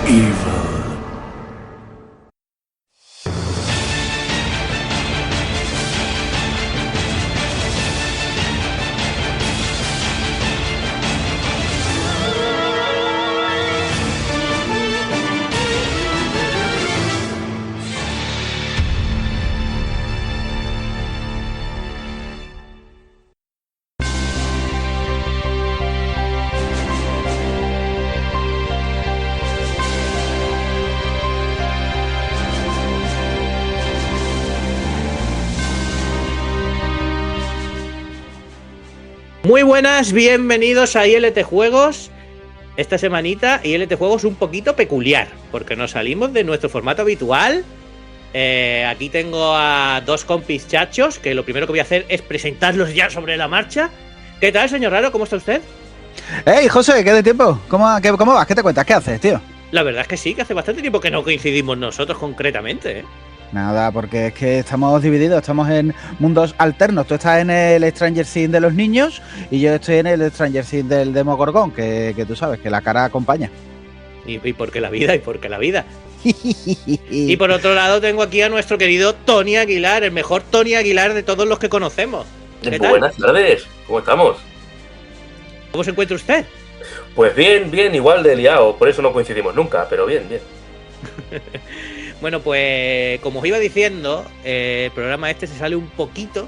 evil. Muy buenas, bienvenidos a ILT Juegos. Esta semanita ILT Juegos un poquito peculiar, porque nos salimos de nuestro formato habitual. Aquí tengo a dos compis chachos, que lo primero que voy a hacer es presentarlos ya sobre la marcha. ¿Qué tal, señor Raro? ¿Cómo está usted? ¡Hey, José! ¿Qué de tiempo? ¿Cómo vas? ¿Qué te cuentas? ¿Qué haces, tío? La verdad es que sí, que hace bastante tiempo que no coincidimos nosotros concretamente, ¿eh? Nada, porque es que estamos divididos, estamos en mundos alternos. Tú estás en el Stranger Things de los niños y yo estoy en el Stranger Things del Demogorgon, que tú sabes, que la cara acompaña. Y porque la vida. Y por otro lado tengo aquí a nuestro querido Tony Aguilar, el mejor Tony Aguilar de todos los que conocemos. ¿Qué tal? Buenas tardes, ¿cómo estamos? ¿Cómo se encuentra usted? Pues bien, igual de liado, por eso no coincidimos nunca, pero bien. Bueno, pues como os iba diciendo, el programa este se sale un poquito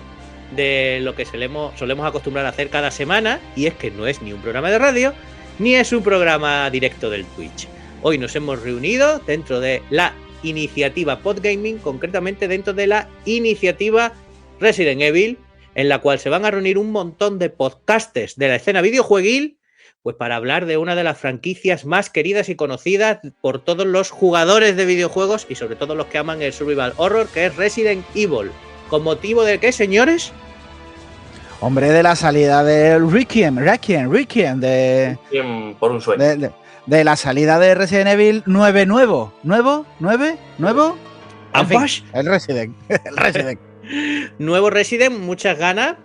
de lo que solemos acostumbrar a hacer cada semana, y es que no es ni un programa de radio, ni es un programa directo del Twitch. Hoy nos hemos reunido dentro de la iniciativa Podgaming, concretamente dentro de la iniciativa Resident Evil, en la cual se van a reunir un montón de podcasters de la escena videojueguil, pues para hablar de una de las franquicias más queridas y conocidas por todos los jugadores de videojuegos y sobre todo los que aman el survival horror, que es Resident Evil. ¿Con motivo de qué, señores? Hombre, de la salida del Requiem, de... Por un sueño. De la salida de Resident Evil 9 nuevo. ¿Nuevo? ¿Ambush? El Resident. Nuevo Resident, muchas ganas.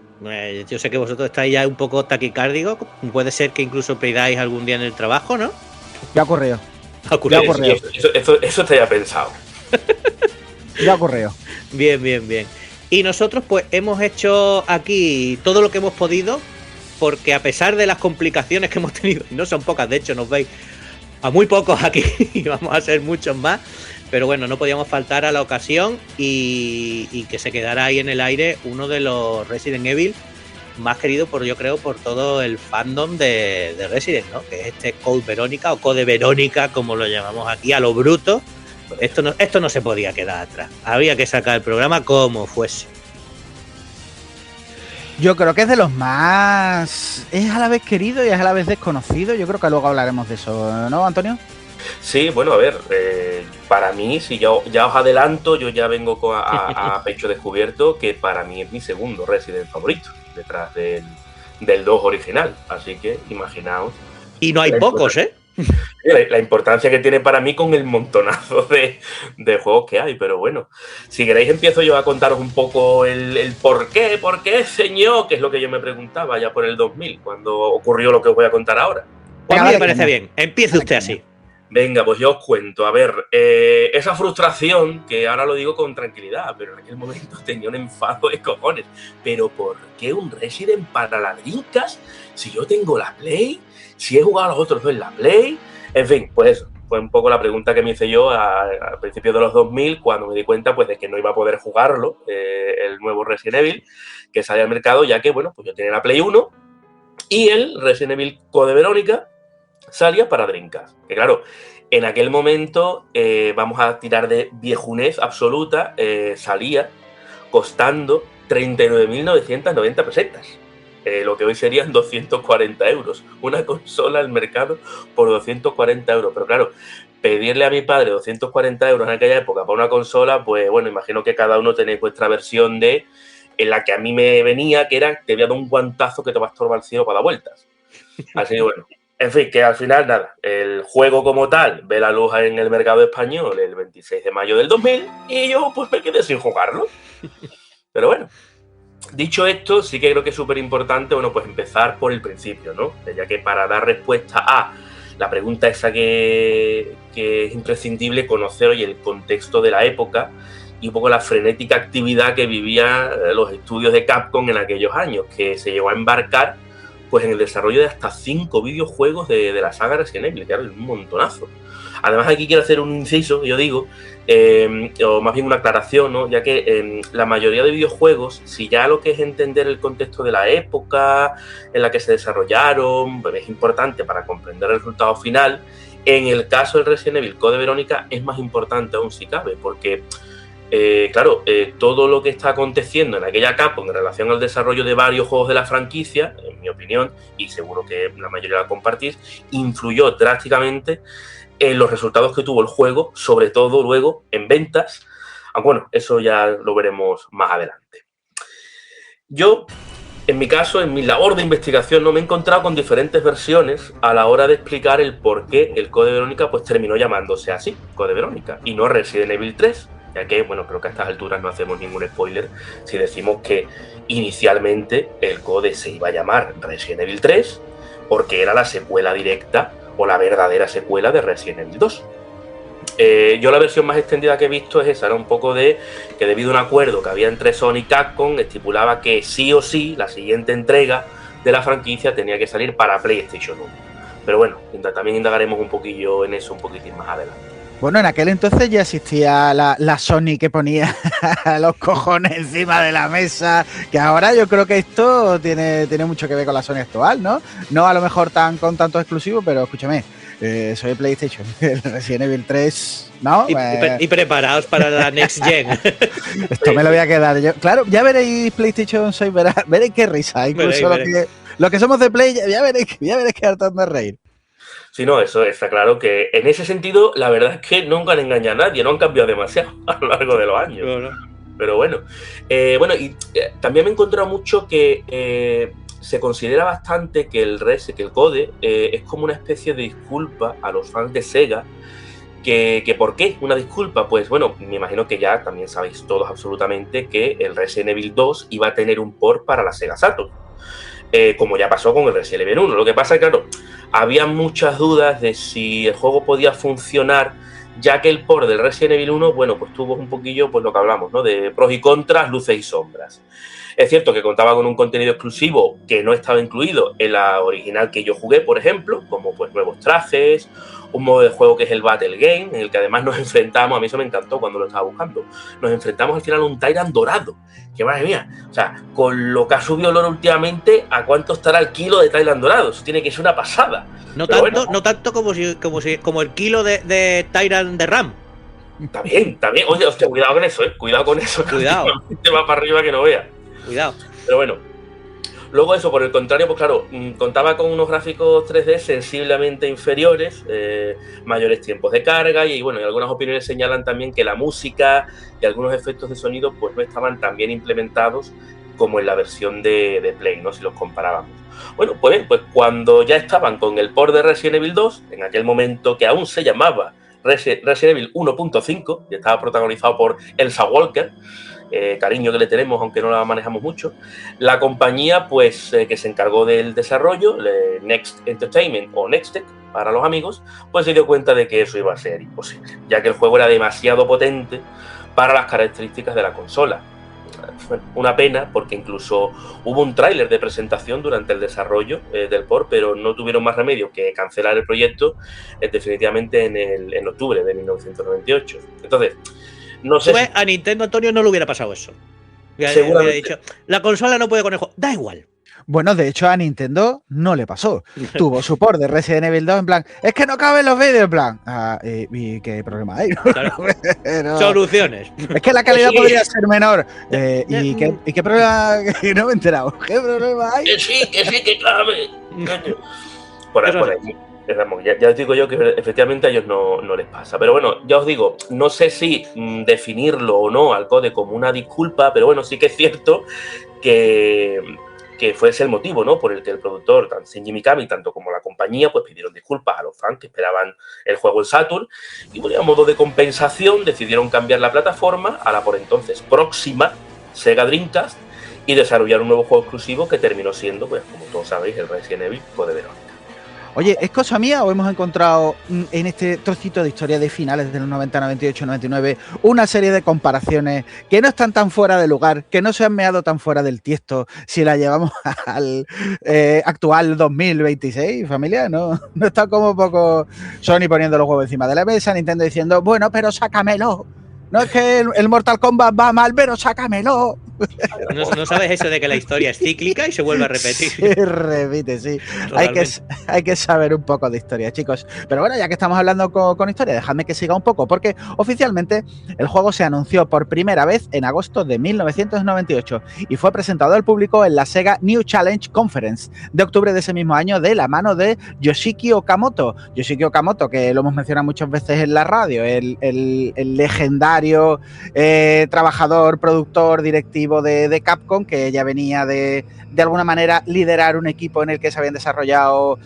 Yo sé que vosotros estáis ya un poco taquicárdicos. Puede ser que incluso pidáis algún día en el trabajo, ¿no? Ya ocurrió. Eso te haya pensado. Ya ocurrió. Bien. Y nosotros pues hemos hecho aquí todo lo que hemos podido, porque a pesar de las complicaciones que hemos tenido, y no son pocas, de hecho nos veis a muy pocos aquí y vamos a ser muchos más, pero bueno, no podíamos faltar a la ocasión y que se quedara ahí en el aire uno de los Resident Evil más queridos yo creo por todo el fandom de Resident, ¿no? Que es este Code Verónica o Code Verónica, como lo llamamos aquí, a lo bruto. Esto no se podía quedar atrás, había que sacar el programa como fuese. Yo creo que es de los más... Es a la vez querido y es a la vez desconocido. Yo creo que luego hablaremos de eso, ¿no, Antonio? Sí, bueno, a ver, para mí, si ya os adelanto, yo ya vengo a pecho descubierto que para mí es mi segundo Resident favorito, detrás del 2 original, así que imaginaos. Y no hay pocos, ¿eh? La importancia que tiene para mí con el montonazo de juegos que hay, pero bueno, si queréis empiezo yo a contaros un poco el por qué, señor, que es lo que yo me preguntaba ya por el 2000, cuando ocurrió lo que os voy a contar ahora. Pues a mí me parece bien, empiece usted así. Venga, pues yo os cuento. A ver, esa frustración, que ahora lo digo con tranquilidad, pero en aquel momento tenía un enfado de cojones. Pero ¿por qué un Resident para la Dreamcast? Si yo tengo la Play, si he jugado a los otros dos en la Play. En fin, pues eso fue un poco la pregunta que me hice yo a principios de los 2000, cuando me di cuenta pues de que no iba a poder jugarlo, el nuevo Resident Evil, que salía al mercado, ya que, bueno, pues yo tenía la Play 1 y el Resident Evil Code Verónica salía para Dreamcast. Que claro, en aquel momento, vamos a tirar de viejunez absoluta, salía costando 39.990 pesetas. Lo que hoy serían 240 euros. Una consola al mercado por 240 euros. Pero claro, pedirle a mi padre 240 euros en aquella época para una consola, pues bueno, imagino que cada uno tenéis vuestra versión en la que a mí me venía, que era, te voy a dar un guantazo que te va a estorbar el cielo para dar vueltas. Así que bueno, en fin, que al final nada, el juego como tal ve la luz en el mercado español el 26 de mayo del 2000 y yo pues me quedé sin jugarlo. Pero bueno, dicho esto, sí que creo que es súper importante, bueno, pues empezar por el principio, ¿no? Ya que para dar respuesta a la pregunta esa que es imprescindible conocer hoy el contexto de la época y un poco la frenética actividad que vivían los estudios de Capcom en aquellos años, que se llegó a embarcar pues en el desarrollo de hasta 5 videojuegos de la saga Resident Evil, que era un montonazo. Además, aquí quiero hacer un inciso, yo digo, o más bien una aclaración, ¿no? Ya que la mayoría de videojuegos, si ya lo que es entender el contexto de la época en la que se desarrollaron, pues es importante para comprender el resultado final, en el caso del Resident Evil Code Verónica es más importante aún si cabe, porque todo lo que está aconteciendo en aquella Capcom en relación al desarrollo de varios juegos de la franquicia, en mi opinión, y seguro que la mayoría la compartís, influyó drásticamente en los resultados que tuvo el juego, sobre todo luego en ventas. Aunque bueno, eso ya lo veremos más adelante. Yo, en mi caso, en mi labor de investigación, no me he encontrado con diferentes versiones a la hora de explicar el por qué el Code Verónica pues terminó llamándose así, Code Verónica, y no Resident Evil 3. Ya que, bueno, creo que a estas alturas no hacemos ningún spoiler si decimos que inicialmente el Code se iba a llamar Resident Evil 3 porque era la secuela directa o la verdadera secuela de Resident Evil 2. Yo la versión más extendida que he visto es esa, era un poco de que debido a un acuerdo que había entre Sony y Capcom, estipulaba que sí o sí la siguiente entrega de la franquicia tenía que salir para PlayStation 1. Pero bueno, también indagaremos un poquillo en eso un poquitín más adelante. Bueno, en aquel entonces ya existía la Sony que ponía los cojones encima de la mesa, que ahora yo creo que esto tiene mucho que ver con la Sony actual, ¿no? No a lo mejor con tantos exclusivos, pero escúchame, soy PlayStation, el Resident Evil 3, ¿no? Y preparaos para la Next Gen. Esto me lo voy a quedar yo. Claro, ya veréis PlayStation 6, veréis qué risa, incluso los que somos de Play, ya veréis que hartando de reír. Sí, no, eso está claro que en ese sentido la verdad es que nunca han engañado a nadie, no han cambiado demasiado a lo largo de los años. No. Pero bueno, también me he encontrado mucho que se considera bastante que el Code es como una especie de disculpa a los fans de Sega. Que ¿por qué una disculpa? Pues bueno, me imagino que ya también sabéis todos absolutamente que el Resident Evil 2 iba a tener un port para la Sega Saturn. Como ya pasó con el Resident Evil 1. Lo que pasa es que, claro, había muchas dudas de si el juego podía funcionar, ya que el port del Resident Evil 1, bueno, pues tuvo un poquillo, pues lo que hablamos, ¿no? De pros y contras, luces y sombras. Es cierto que contaba con un contenido exclusivo que no estaba incluido en la original que yo jugué, por ejemplo, como pues nuevos trajes, un modo de juego que es el Battle Game, en el que además nos enfrentamos, a mí eso me encantó cuando lo estaba buscando, nos enfrentamos al final a un Tyrant dorado, que madre mía, o sea, con lo que ha subido el oro últimamente, ¿a cuánto estará el kilo de Tyrant dorado? Eso tiene que ser una pasada. No tanto como el kilo de Tyrant de RAM. Está bien, oye, hostia, cuidado con eso, cuidado con eso. Cuidado. Te va para arriba que no vea. Cuidado. Pero bueno. Luego eso, por el contrario, pues claro, contaba con unos gráficos 3D sensiblemente inferiores, mayores tiempos de carga y bueno, y algunas opiniones señalan también que la música y algunos efectos de sonido pues no estaban tan bien implementados como en la versión de Play, ¿no? Si los comparábamos. Bueno, pues cuando ya estaban con el port de Resident Evil 2, en aquel momento que aún se llamaba Resident Evil 1.5 y estaba protagonizado por Elsa Walker, cariño que le tenemos, aunque no la manejamos mucho, la compañía pues que se encargó del desarrollo, Next Entertainment o Nextech para los amigos, pues se dio cuenta de que eso iba a ser imposible, ya que el juego era demasiado potente para las características de la consola. Bueno, una pena porque incluso hubo un tráiler de presentación durante el desarrollo del port, pero no tuvieron más remedio que cancelar el proyecto definitivamente en octubre de 1998. Entonces, no sé. A Nintendo, Antonio, no le hubiera pasado eso. Seguramente. Hubiera dicho, la consola no puede con el juego. Da igual. Bueno, de hecho a Nintendo no le pasó. Tuvo su port de Resident Evil 2 en plan, es que no caben los vídeos en plan. ¿Y qué problema hay? Claro. No. Soluciones. Es que la calidad podría ser menor. ¿Y qué problema? No me he enterado. ¿Qué problema hay? Que sí, que cabe. Por ahí. Ya os digo yo que efectivamente a ellos no les pasa. Pero bueno, ya os digo, no sé si definirlo o no al Code como una disculpa, pero bueno, sí que es cierto que fue ese el motivo, ¿no? Por el que el productor, tanto Shinji Mikami, tanto como la compañía, pues pidieron disculpas a los fans que esperaban el juego en Saturn y, bueno, a modo de compensación decidieron cambiar la plataforma a la por entonces próxima Sega Dreamcast y desarrollar un nuevo juego exclusivo que terminó siendo, pues como todos sabéis, el Resident Evil Code Verónica. Oye, ¿es cosa mía o hemos encontrado en este trocito de historia de finales de los 90, 98, 99 una serie de comparaciones que no están tan fuera de lugar, que no se han meado tan fuera del tiesto si la llevamos al actual 2026, familia? ¿No está como un poco Sony poniendo los huevos encima de la mesa, Nintendo diciendo, bueno, pero sácamelo? No es que el Mortal Kombat va mal, pero sácamelo. No sabes eso de que la historia es cíclica y se vuelve a repetir. Se repite, sí. Hay que saber un poco de historia, chicos. Pero bueno, ya que estamos hablando con historia, dejadme que siga un poco, porque oficialmente el juego se anunció por primera vez en agosto de 1998 y fue presentado al público en la Sega New Challenge Conference de octubre de ese mismo año de la mano de Yoshiki Okamoto. Yoshiki Okamoto, que lo hemos mencionado muchas veces en la radio, el legendario trabajador, productor, directivo de Capcom, que ya venía de alguna manera liderar un equipo en el que se habían desarrollado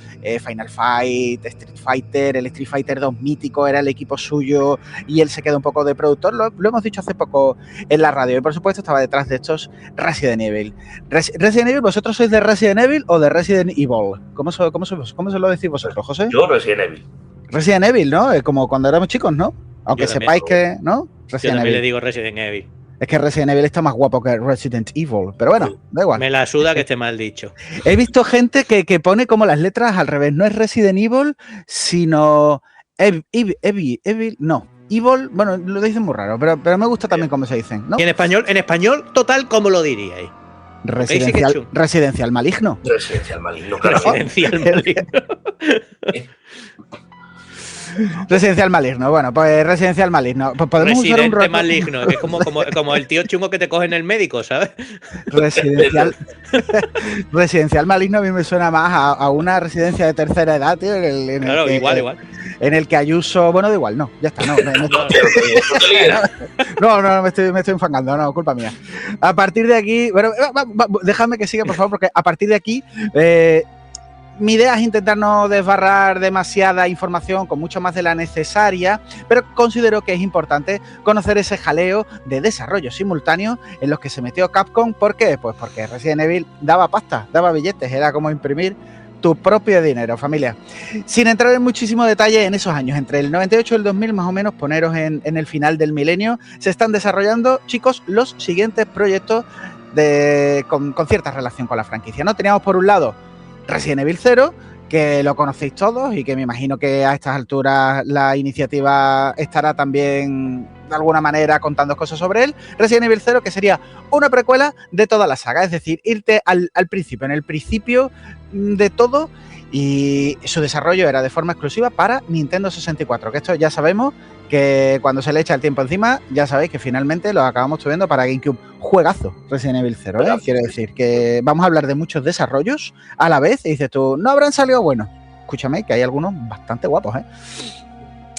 Final Fight, Street Fighter, el Street Fighter 2 mítico era el equipo suyo y él se quedó un poco de productor, lo hemos dicho hace poco en la radio, y por supuesto estaba detrás de estos Resident Evil. Resident Evil, ¿vosotros sois de Resident Evil o de Resident Evil? ¿Cómo se lo decís vosotros, José? Yo Resident Evil. Resident Evil, ¿no? Como cuando éramos chicos, ¿no? Aunque sepáis que, ¿no? Yo también le digo Resident Evil. Es que Resident Evil está más guapo que Resident Evil, pero bueno, da igual. Me la suda que esté mal dicho. He visto gente que pone como las letras al revés. No es Resident Evil, sino Evil, no. Evil, bueno, lo dicen muy raro, pero me gusta también cómo se dicen, ¿no? Y en español total, ¿cómo lo diríais? Residencial maligno. Residencial maligno, claro. Residencial maligno. Residencial maligno, bueno, pues residencial maligno. Pues podemos Residente usar un maligno, es como el tío chungo que te coge en el médico, ¿sabes? Residencial maligno a mí me suena más a una residencia de tercera edad, tío. Claro, igual. En el que Ayuso, bueno, da igual, no, ya está, no, me estoy enfangando, no, culpa mía. A partir de aquí, bueno, déjame que siga, por favor, porque a partir de aquí mi idea es intentar no desbarrar demasiada información con mucho más de la necesaria, pero considero que es importante conocer ese jaleo de desarrollo simultáneo en los que se metió Capcom. ¿Por qué? Pues porque Resident Evil daba pasta, daba billetes, era como imprimir tu propio dinero, familia. Sin entrar en muchísimo detalle en esos años, entre el 98 y el 2000 más o menos, poneros en el final del milenio, se están desarrollando, chicos, los siguientes proyectos con cierta relación con la franquicia, ¿no? Teníamos por un lado Resident Evil 0, que lo conocéis todos y que me imagino que a estas alturas la iniciativa estará también de alguna manera contando cosas sobre él. Resident Evil 0, que sería una precuela de toda la saga, es decir, irte al principio, en el principio de todo, y su desarrollo era de forma exclusiva para Nintendo 64, que esto ya sabemos que cuando se le echa el tiempo encima, ya sabéis que finalmente lo acabamos tuviendo para GameCube. Juegazo Resident Evil 0, ¿eh? Quiero decir que vamos a hablar de muchos desarrollos a la vez y dices tú, no habrán salido buenos. Escúchame, que hay algunos bastante guapos, ¿eh?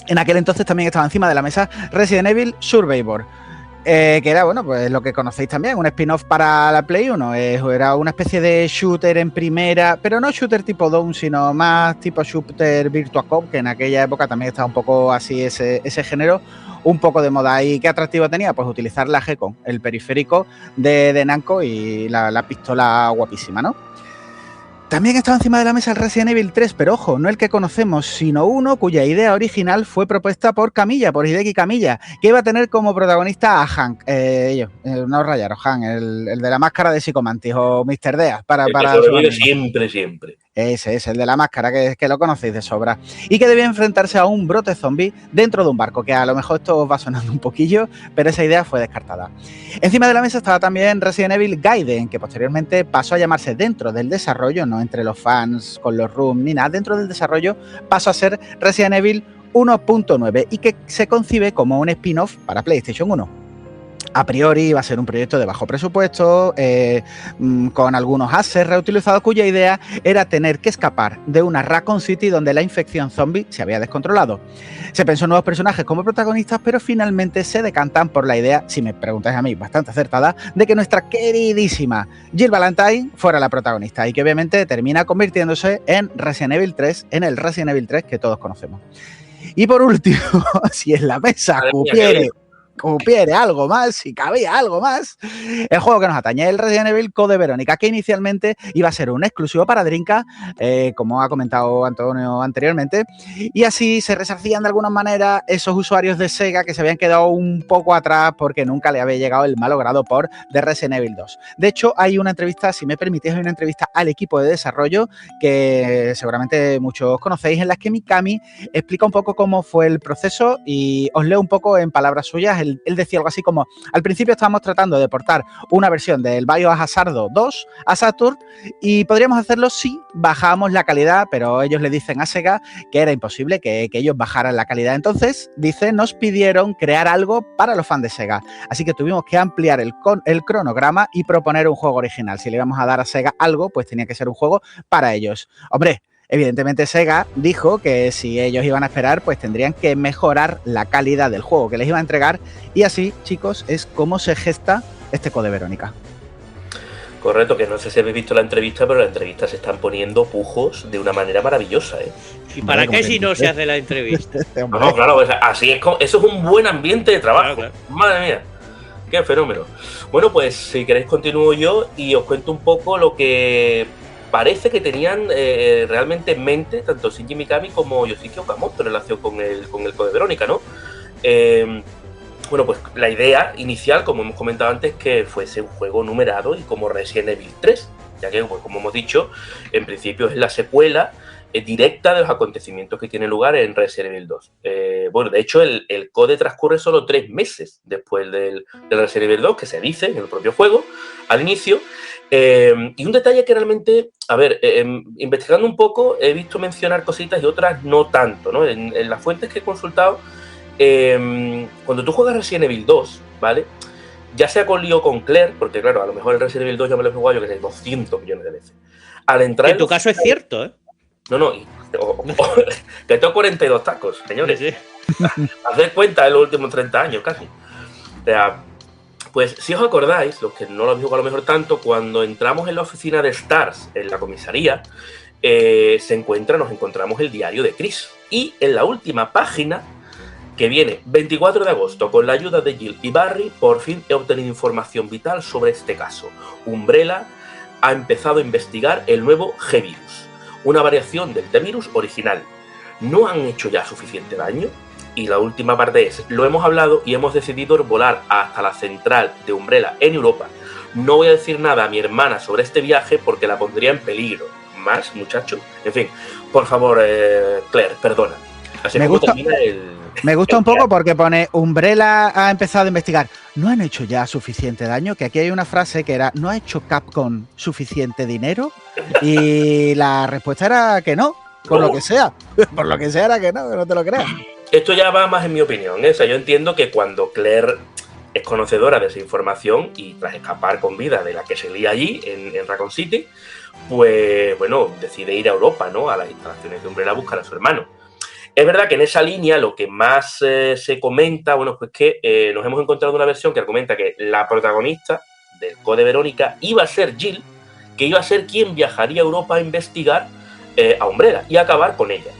En aquel entonces también estaba encima de la mesa Resident Evil Survivor, que era, bueno, pues lo que conocéis también, un spin-off para la Play 1. Era una especie de shooter en primera, pero no shooter tipo Doom, sino más tipo shooter Virtua Cop, que en aquella época también estaba un poco así ese género, un poco de moda. ¿Y qué atractivo tenía? Pues utilizar la G-Con, el periférico de Namco y la pistola guapísima, ¿no? También estaba encima de la mesa el Resident Evil 3, pero ojo, no el que conocemos, sino uno cuya idea original fue propuesta por Hideki Kamiya, que iba a tener como protagonista a Hank, no rayaros, Hank, el de la máscara de Psicomantis, o Mr. Death, para siempre. Ese es el de la máscara, que lo conocéis de sobra. Y que debía enfrentarse a un brote zombie dentro de un barco, que a lo mejor esto os va sonando un poquillo, pero esa idea fue descartada. Encima de la mesa estaba también Resident Evil Gaiden, que posteriormente pasó a llamarse, dentro del desarrollo, no entre los fans con los rooms ni nada, dentro del desarrollo pasó a ser Resident Evil 1.9 y que se concibe como un spin-off para PlayStation 1. A priori iba a ser un proyecto de bajo presupuesto, con algunos assets reutilizados, cuya idea era tener que escapar de una Raccoon City donde la infección zombie se había descontrolado. Se pensó en nuevos personajes como protagonistas, pero finalmente se decantan por la idea, si me preguntáis a mí, bastante acertada, de que nuestra queridísima Jill Valentine fuera la protagonista y que obviamente termina convirtiéndose en Resident Evil 3, en el Resident Evil 3 que todos conocemos. Y por último, si en la mesa cupiere cupiera algo más, si cabía algo más. El juego que nos atañe, el Resident Evil Code Verónica, que inicialmente iba a ser un exclusivo para Dreamcast, como ha comentado Antonio anteriormente, y así se resarcían de alguna manera esos usuarios de Sega que se habían quedado un poco atrás porque nunca le había llegado el malogrado port de Resident Evil 2. De hecho, hay una entrevista, si me permitís, hay una entrevista al equipo de desarrollo que seguramente muchos conocéis, en la que Mikami explica un poco cómo fue el proceso y os leo un poco en palabras suyas. Él decía algo así como: al principio estábamos tratando de portar una versión del Biohazard 2 a Saturn y podríamos hacerlo si bajábamos la calidad, pero ellos le dicen a Sega que era imposible que ellos bajaran la calidad. Entonces, dice, nos pidieron crear algo para los fans de Sega, así que tuvimos que ampliar el cronograma y proponer un juego original. Si le íbamos a dar a Sega algo, pues tenía que ser un juego para ellos. Hombre, evidentemente Sega dijo que si ellos iban a esperar, pues tendrían que mejorar la calidad del juego que les iba a entregar, y así, chicos, es como se gesta este Code Verónica. Correcto, que no sé si habéis visto la entrevista, pero la entrevista se están poniendo pujos de una manera maravillosa, ¿eh? ¿Y para qué si no se hace la entrevista? No, claro, pues así es, eso es un buen ambiente de trabajo. Claro. Madre mía, qué fenómeno. Bueno, pues si queréis continúo yo y os cuento un poco lo que parece que tenían realmente en mente tanto Shinji Mikami como Yoshiki Okamoto en relación con el Code Verónica, ¿no? Bueno, pues la idea inicial, como hemos comentado antes, que fuese un juego numerado y como Resident Evil 3, ya que, pues, como hemos dicho, en principio es la secuela directa de los acontecimientos que tienen lugar en Resident Evil 2. Bueno, de hecho, el Code transcurre solo 3 meses después del Resident Evil 2, que se dice en el propio juego, al inicio. Y un detalle que realmente, a ver, investigando un poco, he visto mencionar cositas y otras no tanto, ¿no? En las fuentes que he consultado, cuando tú juegas Resident Evil 2, ¿vale? Ya sea con lío con Claire, porque claro, a lo mejor el Resident Evil 2 yo me lo he jugado, yo que sé, 200 millones de veces. Al entrar en tu caso es cierto, ¿eh? No, que tengo 42 tacos, señores. Sí. Haced cuenta en los últimos 30 años, casi. O sea, pues si os acordáis, los que no lo habéis jugado a lo mejor tanto, cuando entramos en la oficina de Stars, en la comisaría, nos encontramos el diario de Chris. Y en la última página, que viene 24 de agosto, con la ayuda de Jill y Barry, por fin he obtenido información vital sobre este caso. Umbrella ha empezado a investigar el nuevo G-Virus, una variación del T-Virus original. ¿No han hecho ya suficiente daño? Y la última parte es, lo hemos hablado y hemos decidido volar hasta la central de Umbrella en Europa. No voy a decir nada a mi hermana sobre este viaje porque la pondría en peligro. Más, muchacho. En fin, por favor, Claire, perdona. Así me gusta un poco porque pone Umbrella ha empezado a investigar. ¿No han hecho ya suficiente daño? Que aquí hay una frase que era ¿no ha hecho Capcom suficiente dinero? Y la respuesta era que no, por lo que sea. Por lo que sea era que no te lo creas. Esto ya va más en mi opinión, ¿eh? O sea, yo entiendo que cuando Claire es conocedora de esa información y tras escapar con vida de la que se lía allí en Raccoon City, pues bueno, decide ir a Europa, ¿no? A las instalaciones de Umbrella a buscar a su hermano. Es verdad que en esa línea lo que más se comenta, bueno, pues que nos hemos encontrado una versión que argumenta que la protagonista del Code Verónica iba a ser Jill, que iba a ser quien viajaría a Europa a investigar a Umbrella y a acabar con ella.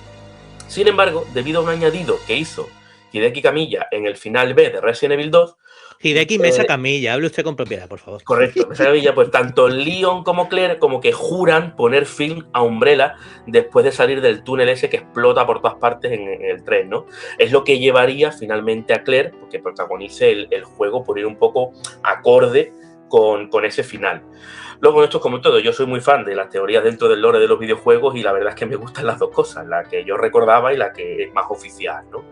Sin embargo, debido a un añadido que hizo Hideki Kamiya en el final B de Resident Evil 2... Hideki Mesa Kamiya, hable usted con propiedad, por favor. Correcto, Mesa Kamiya, pues tanto Leon como Claire como que juran poner fin a Umbrella después de salir del túnel ese que explota por todas partes en el tren, ¿no? Es lo que llevaría finalmente a Claire, que protagonice el juego por ir un poco acorde con ese final. Luego, esto es como todo, yo soy muy fan de las teorías dentro del lore de los videojuegos y la verdad es que me gustan las dos cosas, la que yo recordaba y la que es más oficial, ¿no?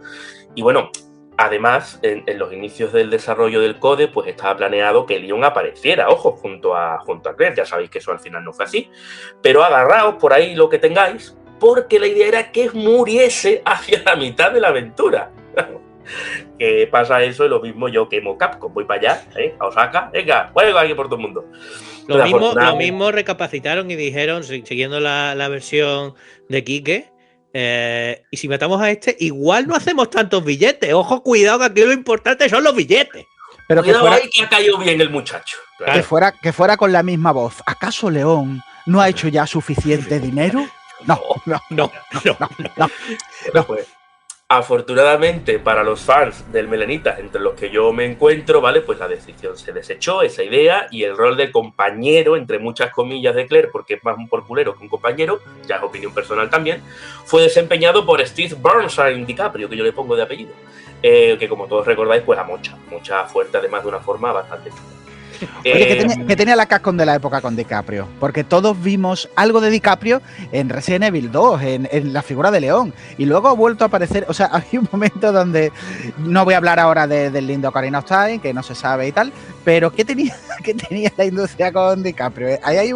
Y bueno, además, en los inicios del desarrollo del Code, pues estaba planeado que Leon apareciera, ojo, junto a Claire. Ya sabéis que eso al final no fue así. Pero agarraos por ahí lo que tengáis, porque la idea era que muriese hacia la mitad de la aventura. Que pasa eso y lo mismo yo quemo Capcom. Voy para allá, a Osaka, venga, juego aquí por todo el mundo. Lo mismo recapacitaron y dijeron, siguiendo la versión de Quique, y si matamos a este, igual no hacemos tantos billetes. Ojo, cuidado, que aquí lo importante son los billetes. Pero cuidado, que fuera, ahí que ha caído bien el muchacho. Claro. Que fuera con la misma voz. ¿Acaso León no ha hecho ya suficiente dinero? No. Pues, Afortunadamente para los fans del Melenita, entre los que yo me encuentro, ¿vale? Pues la decisión se desechó, esa idea, y el rol de compañero, entre muchas comillas, de Claire, porque es más un porculero que un compañero, ya es opinión personal también, fue desempeñado por Steve Burnside DiCaprio, que yo le pongo de apellido, que como todos recordáis, pues a Mocha fuerte, además de una forma bastante chula. Oye, que tenía la cascón de la época con DiCaprio, porque todos vimos algo de DiCaprio en Resident Evil 2, en la figura de León, y luego ha vuelto a aparecer, o sea, hay un momento donde, no voy a hablar ahora del lindo Ocarina of Time, que no se sabe y tal, pero ¿qué tenía la industria con DiCaprio? Ahí hay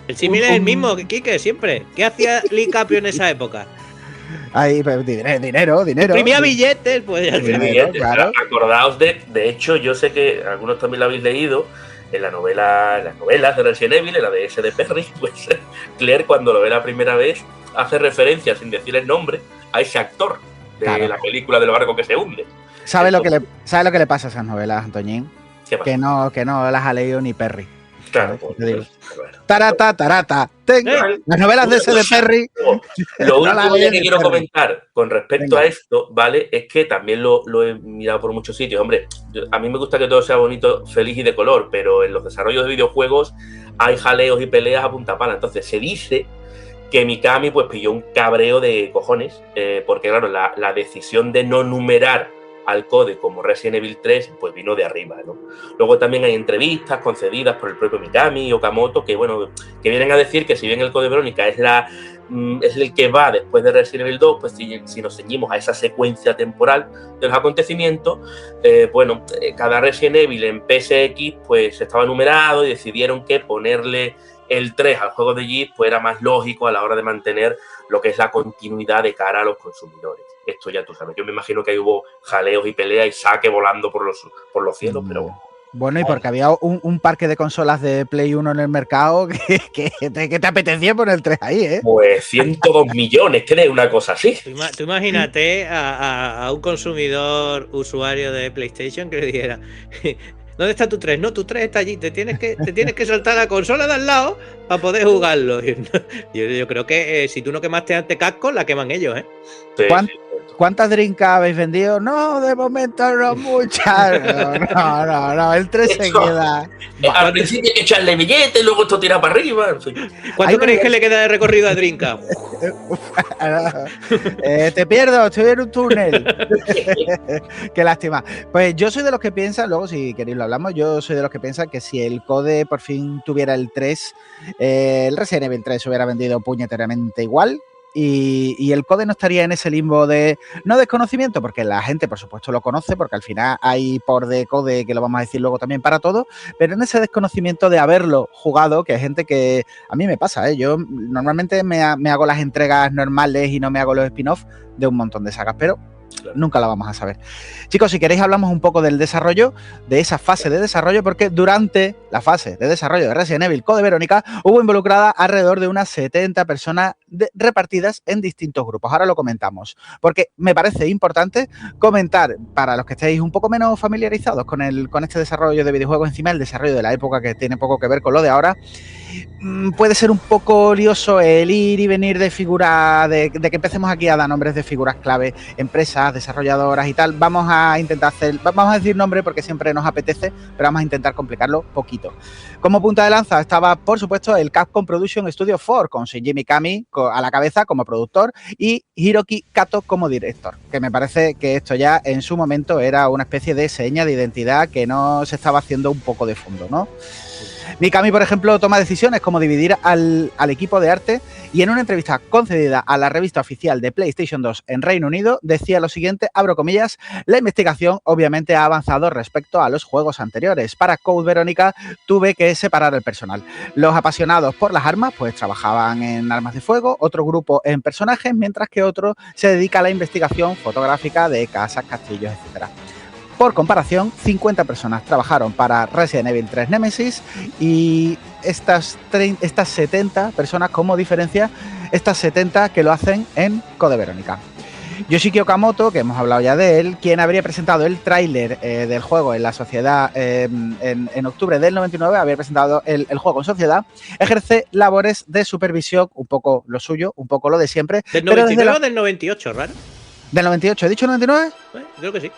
el símil es el mismo, Quique, siempre. ¿Qué hacía DiCaprio en esa época? Ahí, pues, dinero. Imprimía billetes, pues ya billetes, claro. Acordaos de hecho, yo sé que algunos también lo habéis leído en las novelas de Resident Evil, en la de S.D. Perry, pues Claire, cuando lo ve la primera vez, hace referencia, sin decir el nombre, a ese actor de la película del barco que se hunde. ¿Sabes lo que le pasa a esas novelas, Antoñín? Que no las ha leído ni Perry. Claro, Tarata. Las novelas de S.D. Perry. Lo único que quiero comentar con respecto a esto, ¿vale? Es que también lo he mirado por muchos sitios. Hombre, a mí me gusta que todo sea bonito, feliz y de color, pero en los desarrollos de videojuegos hay jaleos y peleas a punta pala. Entonces se dice que Mikami pues pilló un cabreo de cojones, porque claro, la decisión de no numerar al Code como Resident Evil 3 pues vino de arriba, ¿no? Luego también hay entrevistas concedidas por el propio Mikami y Okamoto que vienen a decir que si bien el Code Verónica es el que va después de Resident Evil 2, pues si nos ceñimos a esa secuencia temporal de los acontecimientos, cada Resident Evil en PSX pues estaba numerado y decidieron que ponerle el 3 al juego de Jeep pues era más lógico a la hora de mantener lo que es la continuidad de cara a los consumidores. Esto ya tú sabes, yo me imagino que ahí hubo jaleos y peleas y saque volando por los cielos, pero bueno, y porque había un parque de consolas de Play 1 en el mercado que te apetecía poner el 3 ahí, ¿eh? Pues 102 millones, ¿crees? Una cosa así. Tú imagínate a un consumidor usuario de PlayStation que le dijera: ¿dónde está tu 3? No, tu 3 está allí, te tienes que saltar la consola de al lado para poder jugarlo. Yo creo que si tú no quemaste ante casco, la queman ellos, ¿eh? Sí, ¿Cuántas drinkas habéis vendido? No, de momento no muchas. No, el 3 se queda. Al principio hay que echarle billetes, luego esto tira para arriba. En fin. ¿Cuánto creéis que le queda de recorrido a Drinka? Te pierdo, estoy en un túnel. Qué lástima. Pues yo soy de los que piensan, luego si queréis lo hablamos, yo soy de los que piensan que si el Code por fin tuviera el 3, el Resident Evil 3 hubiera vendido puñeteramente igual. Y el Code no estaría en ese limbo de no desconocimiento, porque la gente por supuesto lo conoce, porque al final hay por de Code que lo vamos a decir luego también para todo, pero en ese desconocimiento de haberlo jugado, que hay gente que a mí me pasa, yo normalmente me hago las entregas normales y no me hago los spin-off de un montón de sagas, pero nunca la vamos a saber. Chicos, si queréis hablamos un poco del desarrollo, de esa fase de desarrollo, porque durante la fase de desarrollo de Resident Evil Code Verónica hubo involucrada alrededor de unas 70 personas repartidas en distintos grupos. Ahora lo comentamos, porque me parece importante comentar, para los que estéis un poco menos familiarizados con este desarrollo de videojuegos, encima el desarrollo de la época que tiene poco que ver con lo de ahora, puede ser un poco lioso el ir y venir de figuras, de que empecemos aquí a dar nombres de figuras clave, empresas, desarrolladoras y tal. Vamos a decir nombre porque siempre nos apetece, pero vamos a intentar complicarlo poquito. Como punta de lanza estaba, por supuesto, el Capcom Production Studio 4, con Shinji Mikami a la cabeza como productor y Hiroki Kato como director, que me parece que esto ya en su momento era una especie de seña de identidad que no se estaba haciendo un poco de fondo, ¿no? Mikami, por ejemplo, toma decisiones como dividir al equipo de arte y en una entrevista concedida a la revista oficial de PlayStation 2 en Reino Unido decía lo siguiente, abro comillas: la investigación obviamente ha avanzado respecto a los juegos anteriores. Para Code Verónica tuve que separar el personal. Los apasionados por las armas pues trabajaban en armas de fuego, otro grupo en personajes, mientras que otro se dedica a la investigación fotográfica de casas, castillos, etcétera. Por comparación, 50 personas trabajaron para Resident Evil 3 Nemesis y estas 70 personas, como diferencia, estas 70 que lo hacen en Code Verónica. Yoshiki Okamoto, que hemos hablado ya de él, quien habría presentado el tráiler del juego en la sociedad en octubre del 99, había presentado el juego en sociedad, ejerce labores de supervisión, un poco lo suyo, un poco lo de siempre. ¿Del 99 o del 98, raro? ¿Del 98? ¿He dicho 99? Creo que sí.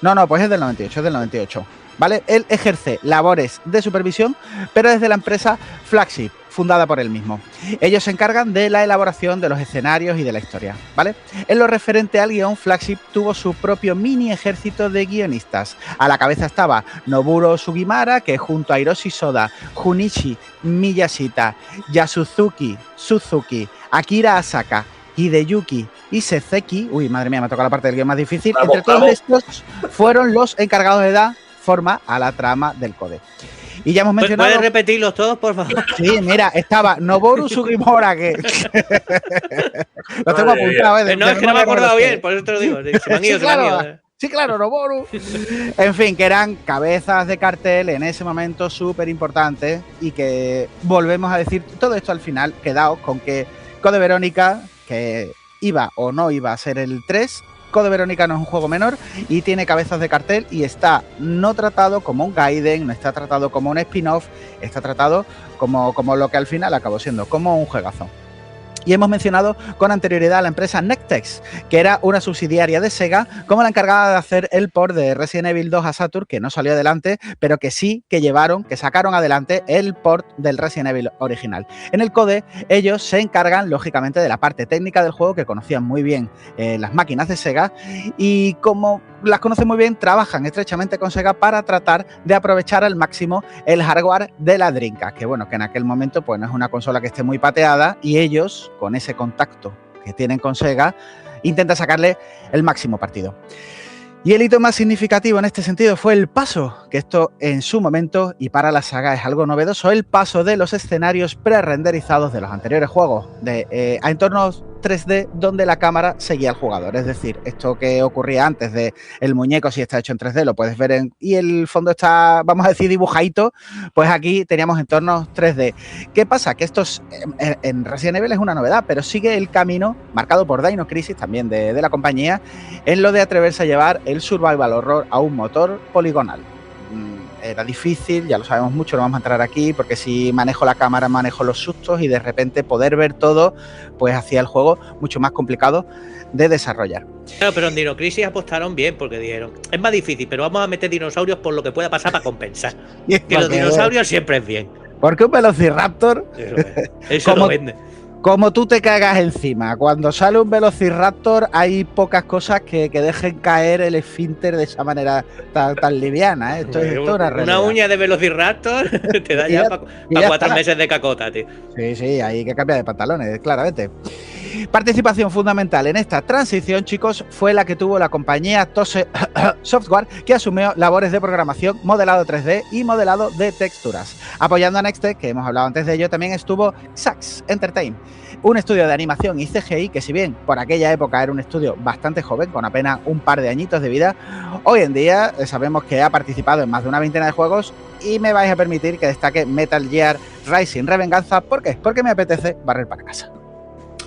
No, pues es del 98, es del 98. ¿Vale? Él ejerce labores de supervisión, pero desde la empresa Flagship, fundada por él mismo. Ellos se encargan de la elaboración de los escenarios y de la historia, ¿vale? En lo referente al guión, Flagship tuvo su propio mini ejército de guionistas. A la cabeza estaba Nobuo Sugimara, que junto a Hiroshi Soda, Junichi Miyashita, Yasuzuki Suzuki, Akira Asaka, Hideyuki y Sezeki, uy, madre mía, me toca la parte del guión más difícil, entre todos estos fueron los encargados de dar forma a la trama del Code. Y ya hemos mencionado... ¿Puedes repetirlos todos, por favor? Sí, mira, estaba Noboru Sugimura, que... Lo tengo apuntado, No, es que no me he acordado bien, por eso te lo digo. Se me han ido, Sí, claro, Noboru. En fin, que eran cabezas de cartel en ese momento súper importantes y que volvemos a decir todo esto al final, quedaos con que Code Verónica, que iba o no iba a ser el 3, Code Verónica no es un juego menor y tiene cabezas de cartel y está no tratado como un Gaiden, no está tratado como un spin-off, está tratado como lo que al final acabó siendo, como un juegazo. Y hemos mencionado con anterioridad a la empresa Nectex, que era una subsidiaria de Sega, como la encargada de hacer el port de Resident Evil 2 a Saturn, que no salió adelante, pero que sí que sacaron adelante el port del Resident Evil original. En el Code, ellos se encargan, lógicamente, de la parte técnica del juego, que conocían muy bien las máquinas de Sega, y como las conocen muy bien, trabajan estrechamente con Sega para tratar de aprovechar al máximo el hardware de la Dreamcast, que bueno, que en aquel momento pues no es una consola que esté muy pateada, y ellos, con ese contacto que tienen con Sega, intentan sacarle el máximo partido. Y el hito más significativo en este sentido fue el paso, que esto en su momento y para la saga es algo novedoso, el paso de los escenarios pre-renderizados de los anteriores juegos a entornos 3D donde la cámara seguía al jugador. Es decir, esto que ocurría antes de el muñeco, si está hecho en 3D, lo puedes ver y el fondo está, vamos a decir, dibujadito, pues aquí teníamos entornos 3D. ¿Qué pasa? Que esto en Resident Evil es una novedad, pero sigue el camino marcado por Dino Crisis, también de la compañía, en lo de atreverse a llevar el survival horror a un motor poligonal. Era difícil, ya lo sabemos mucho, no vamos a entrar aquí, porque si manejo la cámara, manejo los sustos y de repente poder ver todo, pues hacía el juego mucho más complicado de desarrollar. Claro, pero en Dino Crisis apostaron bien, porque dijeron, es más difícil, pero vamos a meter dinosaurios por lo que pueda pasar para compensar. Que los dinosaurios siempre es bien. Porque un Velociraptor... Eso lo vende. Como tú te cagas encima. Cuando sale un Velociraptor hay pocas cosas que dejen caer el esfínter de esa manera tan liviana, ¿eh? Esto es una realidad. Una uña de Velociraptor te da ya para 4 meses de cacota, tío. Sí, hay que cambiar de pantalones, claramente. Participación fundamental en esta transición, chicos, fue la que tuvo la compañía Tose Software, que asumió labores de programación, modelado 3D y modelado de texturas. Apoyando a Nextech, que hemos hablado antes de ello, también estuvo Sax Entertainment, un estudio de animación y CGI que, si bien por aquella época era un estudio bastante joven, con apenas un par de añitos de vida, hoy en día sabemos que ha participado en más de una veintena de juegos y me vais a permitir que destaque Metal Gear Rising Revenganza. ¿Por qué? Porque me apetece barrer para casa.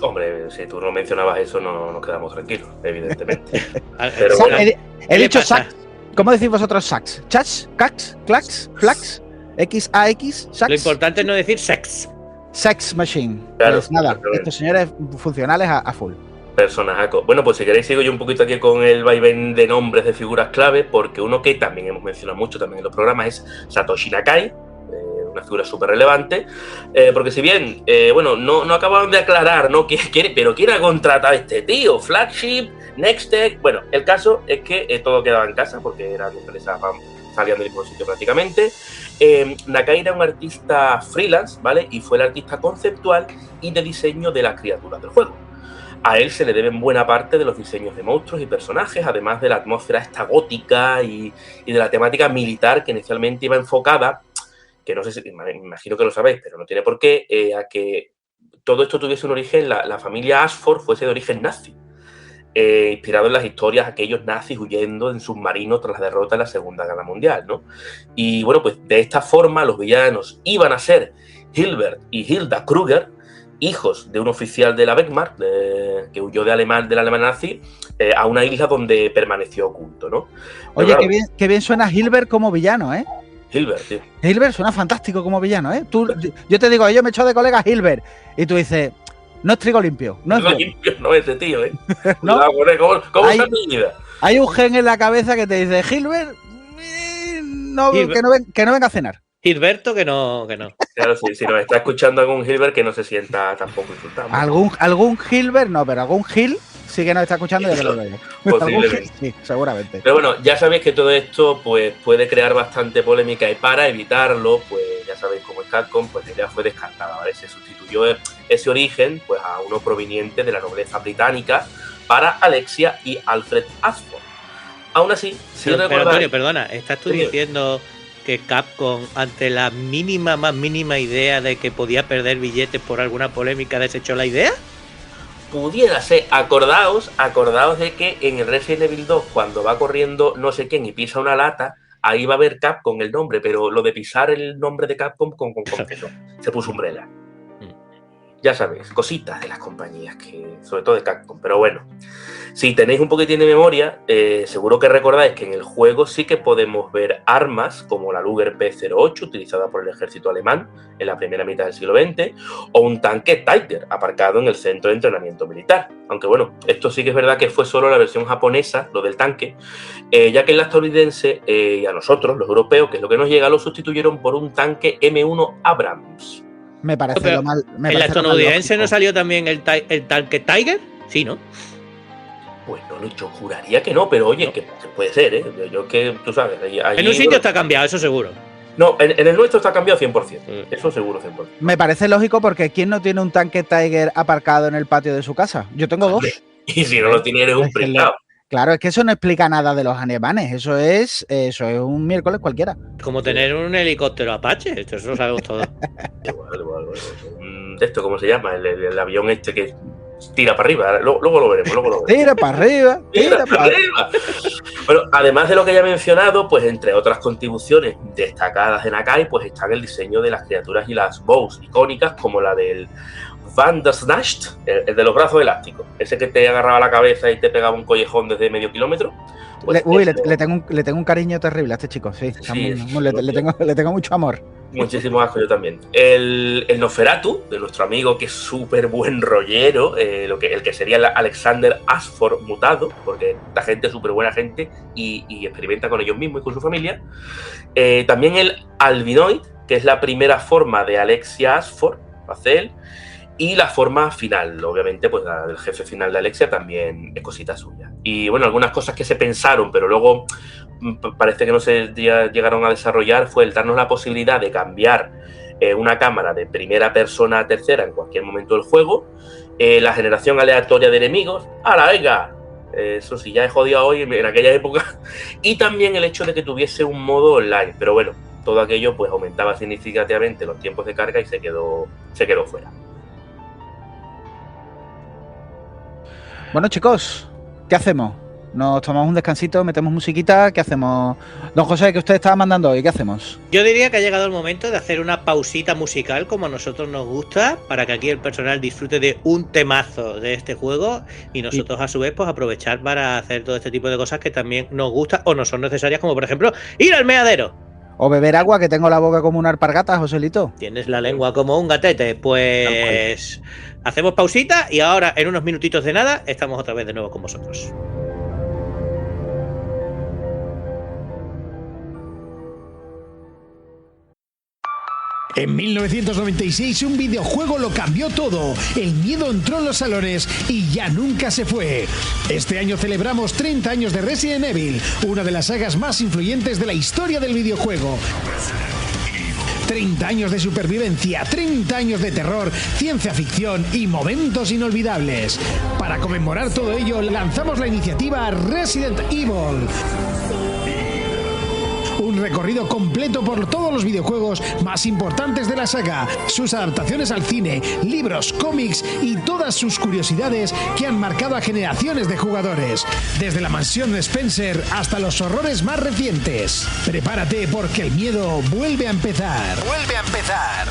Hombre, si tú no mencionabas eso, no nos quedamos tranquilos, evidentemente. Pero bueno. He dicho sax. ¿Cómo decís vosotros sax? ¿Chach? ¿Cax? ¿Clax? ¿Flax? ¿X-A-X? ¿Sax? Lo importante es no decir sex. Sex Machine. Claro, pues nada, estos señores funcionales a full. Personajaco. Bueno, pues si queréis sigo yo un poquito aquí con el vaivén de nombres de figuras clave, porque uno que también hemos mencionado mucho también en los programas es Satoshi Nakai, una figura súper relevante, porque si bien, bueno, no acababan de aclarar, ¿no? Pero ¿quién ha contratado a este tío? Flagship, Nextech. Bueno, el caso es que todo quedaba en casa, porque eran empresas, salían del mismo sitio prácticamente. Nakai era un artista freelance, ¿vale? Y fue el artista conceptual y de diseño de las criaturas del juego. A él se le deben buena parte de los diseños de monstruos y personajes, además de la atmósfera esta gótica y de la temática militar que inicialmente iba enfocada, que no sé si, me imagino que lo sabéis, pero no tiene por qué, a que todo esto tuviese un origen, la familia Ashford fuese de origen nazi, inspirado en las historias de aquellos nazis huyendo en submarinos tras la derrota en la Segunda Guerra Mundial, ¿no? Y bueno, pues de esta forma los villanos iban a ser Hilbert y Hilda Kruger, hijos de un oficial de la Wehrmacht, que huyó de la Alemania nazi, a una isla donde permaneció oculto, ¿no? Oye, claro, qué bien suena Hilbert como villano, ¿eh? Hilbert, tío. Hilbert suena fantástico como villano, ¿eh? Yo te digo, yo me echo de colega Hilbert, y tú dices, No es trigo limpio. No es No bueno. limpio, no ese tío, ¿eh? ¿No? Cuidado con él, ¿cómo Hay- se apellida? Hay un gen en la cabeza que te dice, Gilbert, que no venga a cenar. Gilberto, que no. Claro, si nos está escuchando algún Hilbert, que no se sienta tampoco insultado. Algún Gilbert, no, pero algún Gil sí que nos está escuchando, ya que lo digo yo. Posiblemente. Sí, seguramente. Pero bueno, ya sabéis que todo esto pues, puede crear bastante polémica y para evitarlo, pues ya sabéis cómo es Capcom, pues la idea fue descartada, ¿vale? Se sustituyó ese origen pues, a uno proveniente de la nobleza británica para Alexia y Alfred Ashford. Aún así, si Pero recordáis... Antonio, perdona, ¿estás tú Sí. diciendo que Capcom, ante la más mínima idea de que podía perder billetes por alguna polémica, desechó la idea? Pudiera ser, acordaos de que en el Resident Evil 2, cuando va corriendo no sé quién y pisa una lata, ahí va a haber Capcom el nombre, pero lo de pisar el nombre de Capcom con que no, se puso Umbrella. Ya sabéis, cositas de las compañías, que sobre todo de Capcom, pero bueno. Si tenéis un poquitín de memoria, seguro que recordáis que en el juego sí que podemos ver armas como la Luger P-08, utilizada por el ejército alemán en la primera mitad del siglo XX, o un tanque Tiger, aparcado en el centro de entrenamiento militar. Aunque bueno, esto sí que es verdad que fue solo la versión japonesa, lo del tanque, ya que en la estadounidense y a nosotros, los europeos, que es lo que nos llega, lo sustituyeron por un tanque M1 Abrams. Me parece Pero lo mal. ¿En la estadounidense no salió también el tanque Tiger? Sí, ¿no? Pues no, yo juraría que no, pero oye, que puede ser, ¿eh? Yo que, tú sabes, allí, En un sitio está cambiado, eso seguro. No, en el nuestro está cambiado 100%. Eso seguro 100%. Me parece lógico porque ¿quién no tiene un tanque Tiger aparcado en el patio de su casa? Yo tengo dos. Y si no lo tiene, eres un pringao. Claro, es que eso no explica nada de los alemanes. Eso es un miércoles cualquiera. Como tener un helicóptero Apache, esto eso lo sabemos todos. Igual. ¿Esto cómo se llama? El avión este que tira para arriba. Luego lo veremos. Tira para arriba. Tira para arriba. Bueno, además de lo que ya he mencionado, pues entre otras contribuciones destacadas de Nakai, pues están el diseño de las criaturas y las bows icónicas, como la del Van der Snacht, el de los brazos elásticos, ese que te agarraba la cabeza y te pegaba un collejón desde medio kilómetro. Pues le tengo un cariño terrible a este chico, sí. Le tengo mucho amor. Muchísimo asco, yo también. El Nosferatu, de nuestro amigo que es súper buen rollero, el que sería el Alexander Ashford mutado, porque la gente es súper buena gente y experimenta con ellos mismos y con su familia. También el Albinoid, que es la primera forma de Alexia Ashford, hace él. Y la forma final, obviamente, pues la del jefe final de Alexia también es cosita suya. Y bueno, algunas cosas que se pensaron, pero luego parece que no se llegaron a desarrollar, fue el darnos la posibilidad de cambiar una cámara de primera persona a tercera en cualquier momento del juego, la generación aleatoria de enemigos, ¡a la venga! Eso sí, ya he jodido hoy en aquella época, y también el hecho de que tuviese un modo online, pero bueno, todo aquello pues aumentaba significativamente los tiempos de carga y se quedó fuera. Bueno, chicos, ¿qué hacemos? Nos tomamos un descansito, metemos musiquita, ¿qué hacemos? Don José, que usted estaba mandando hoy, ¿qué hacemos? Yo diría que ha llegado el momento de hacer una pausita musical como a nosotros nos gusta, para que aquí el personal disfrute de un temazo de este juego y nosotros a su vez pues aprovechar para hacer todo este tipo de cosas que también nos gusta o no son necesarias, como por ejemplo ir al meadero. O beber agua, que tengo la boca como una alpargata, Joselito. Tienes la lengua como un gatete. Pues hacemos pausita y ahora en unos minutitos de nada estamos otra vez de nuevo con vosotros. En 1996 un videojuego lo cambió todo. El miedo entró en los salones y ya nunca se fue. Este año celebramos 30 años de Resident Evil, una de las sagas más influyentes de la historia del videojuego. 30 años de supervivencia, 30 años de terror, ciencia ficción y momentos inolvidables. Para conmemorar todo ello, lanzamos la iniciativa Resident Evil. Un recorrido completo por todos los videojuegos más importantes de la saga, sus adaptaciones al cine, libros, cómics y todas sus curiosidades que han marcado a generaciones de jugadores. Desde la mansión de Spencer hasta los horrores más recientes. Prepárate porque el miedo vuelve a empezar. ¡Vuelve a empezar!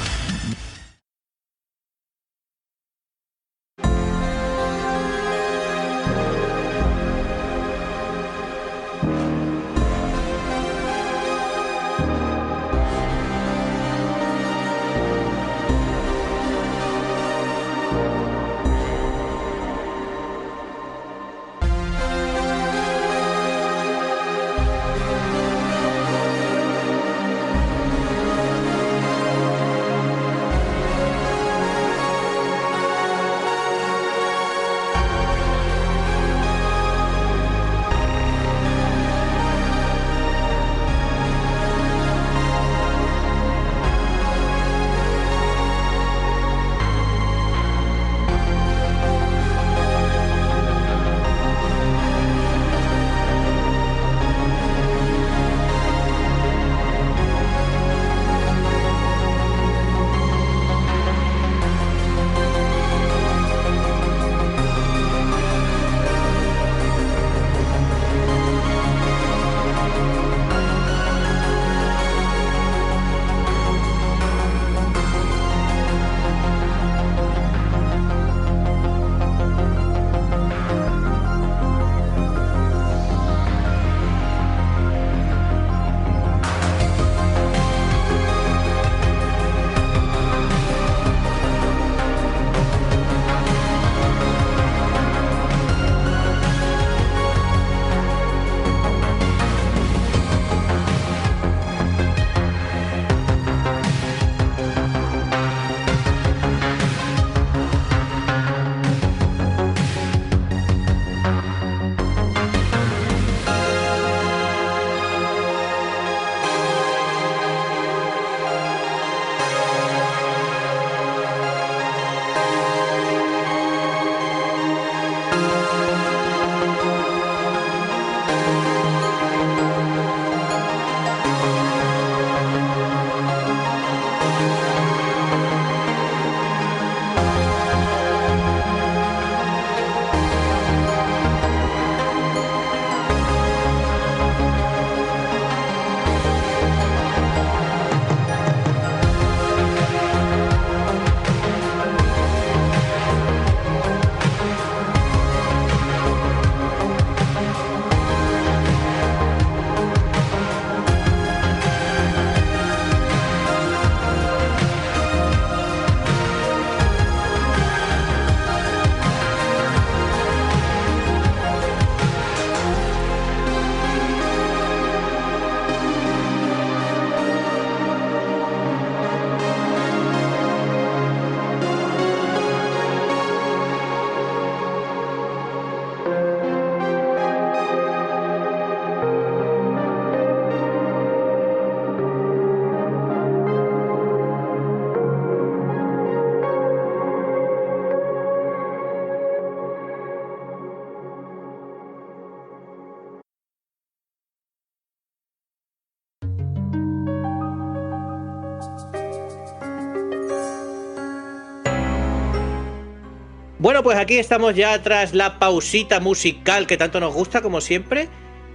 Bueno, pues aquí estamos ya tras la pausita musical que tanto nos gusta, como siempre.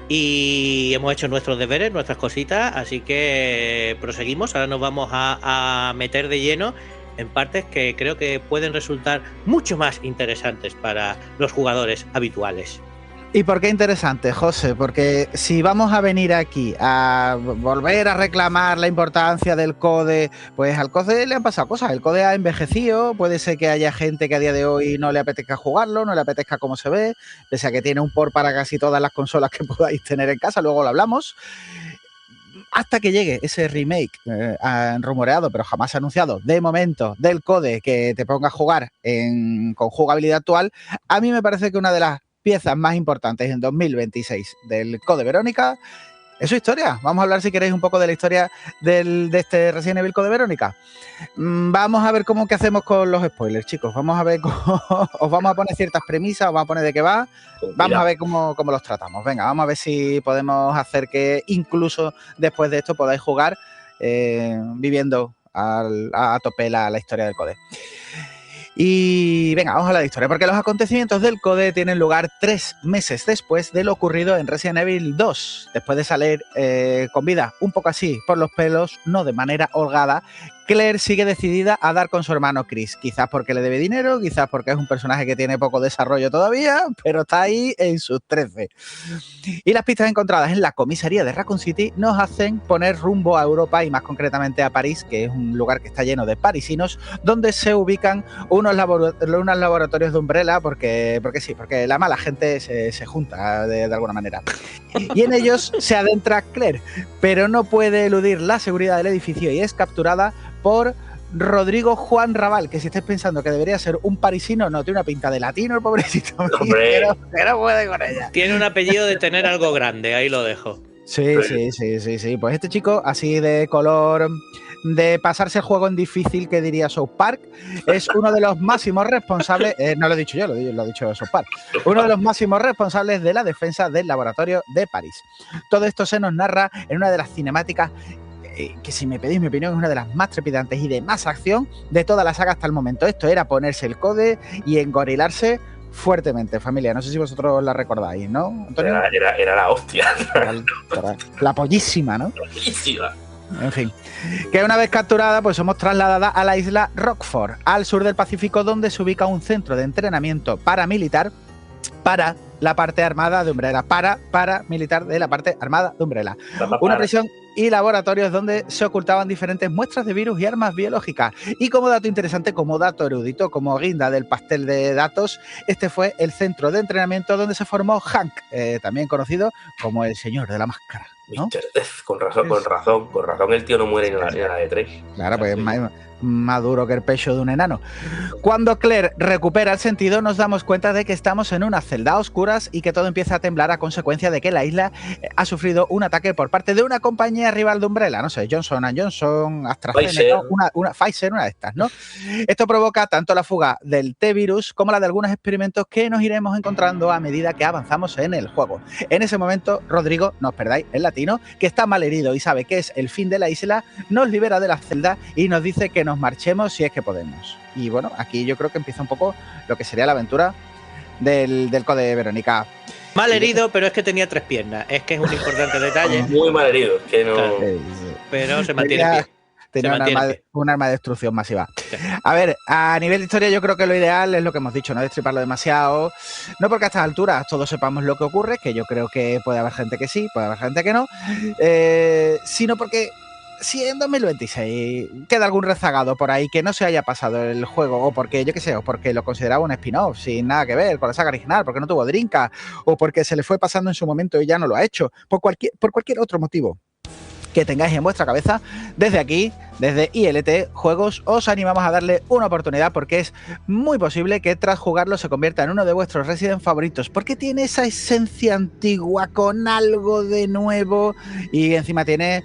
Y hemos hecho nuestros deberes, nuestras cositas, así que proseguimos. Ahora nos vamos a meter de lleno en partes que creo que pueden resultar mucho más interesantes para los jugadores habituales. ¿Y por qué interesante, José? Porque si vamos a venir aquí a volver a reclamar la importancia del CODE, pues al CODE le han pasado cosas. El CODE ha envejecido, puede ser que haya gente que a día de hoy no le apetezca jugarlo, no le apetezca cómo se ve, pese a que tiene un port para casi todas las consolas que podáis tener en casa, luego lo hablamos. Hasta que llegue ese remake rumoreado, pero jamás anunciado, de momento, del CODE, que te ponga a jugar con jugabilidad actual, a mí me parece que una de las piezas más importantes en 2026 del CODE Verónica es su historia. Vamos a hablar, si queréis, un poco de la historia de este Resident Evil CODE Verónica. Vamos a ver qué hacemos con los spoilers, chicos. Vamos a ver os vamos a poner ciertas premisas, os vamos a poner de qué va. Vamos a ver cómo los tratamos. Venga, vamos a ver si podemos hacer que incluso después de esto podáis jugar viviendo a tope la historia del CODE. Y venga, vamos a la historia, porque los acontecimientos del CODE tienen lugar 3 meses después de lo ocurrido en Resident Evil 2. Después de salir con vida un poco así por los pelos, no de manera holgada, Claire sigue decidida a dar con su hermano Chris. Quizás porque le debe dinero, quizás porque es un personaje que tiene poco desarrollo todavía, pero está ahí en sus 13. Y las pistas encontradas en la comisaría de Raccoon City nos hacen poner rumbo a Europa y más concretamente a París, que es un lugar que está lleno de parisinos, donde se ubican unos laboratorios de Umbrella, porque la mala gente se junta de alguna manera. Y en ellos se adentra Claire, pero no puede eludir la seguridad del edificio y es capturada por Rodrigo Juan Raval, que si estáis pensando que debería ser un parisino, no, tiene una pinta de latino el pobrecito, pero puede con ella. Tiene un apellido de tener algo grande, ahí lo dejo. Sí. Pues este chico, así de color, de pasarse el juego en difícil, que diría South Park, es uno de los máximos responsables, no lo he dicho yo, lo ha dicho South Park, uno de los máximos responsables de la defensa del laboratorio de París. Todo esto se nos narra en una de las cinemáticas que, si me pedís mi opinión, es una de las más trepidantes y de más acción de toda la saga hasta el momento. Esto era ponerse el CODE y engorilarse fuertemente, familia. No sé si vosotros la recordáis, ¿no, Antonio? Era la hostia. La pollísima, ¿no? La pollísima. En fin, que una vez capturada, pues somos trasladadas a la isla Rockford, al sur del Pacífico, donde se ubica un centro de entrenamiento paramilitar para la parte armada de Umbrella, paramilitar de la parte armada de Umbrella. Una prisión y laboratorios donde se ocultaban diferentes muestras de virus y armas biológicas. Y como dato interesante, como dato erudito, como guinda del pastel de datos, este fue el centro de entrenamiento donde se formó Hank, también conocido como el Señor de la Máscara, ¿no? Mr. Death, con razón el tío no muere en la de 3. Claro, pues más duro que el pecho de un enano. Cuando Claire recupera el sentido, nos damos cuenta de que estamos en una celda a oscuras y que todo empieza a temblar a consecuencia de que la isla ha sufrido un ataque por parte de una compañía rival de Umbrella, no sé, Johnson & Johnson, AstraZeneca, Pfizer, una de estas, ¿no? Esto provoca tanto la fuga del T-Virus como la de algunos experimentos que nos iremos encontrando a medida que avanzamos en el juego. En ese momento, Rodrigo, no os perdáis, el latino, que está mal herido y sabe que es el fin de la isla, nos libera de la celda y nos dice que nos marchemos si es que podemos. Y bueno, aquí yo creo que empieza un poco lo que sería la aventura del CODE Verónica. Mal herido, pero es que tenía 3 piernas. Es que es un importante detalle. Muy mal herido, que no. Claro. Pero se mantiene en pie. Tenía un arma de destrucción masiva. Sí. A ver, a nivel de historia yo creo que lo ideal es lo que hemos dicho, no destriparlo demasiado. No porque a estas alturas todos sepamos lo que ocurre, que yo creo que puede haber gente que sí, puede haber gente que no, sino porque si en 2026 queda algún rezagado por ahí que no se haya pasado el juego, o porque, yo qué sé, o porque lo consideraba un spin-off sin nada que ver con la saga original, porque no tuvo Drinka, o porque se le fue pasando en su momento y ya no lo ha hecho, por cualquier otro motivo que tengáis en vuestra cabeza, desde aquí, desde ILT Juegos, os animamos a darle una oportunidad, porque es muy posible que tras jugarlo se convierta en uno de vuestros Resident favoritos, porque tiene esa esencia antigua con algo de nuevo y encima tiene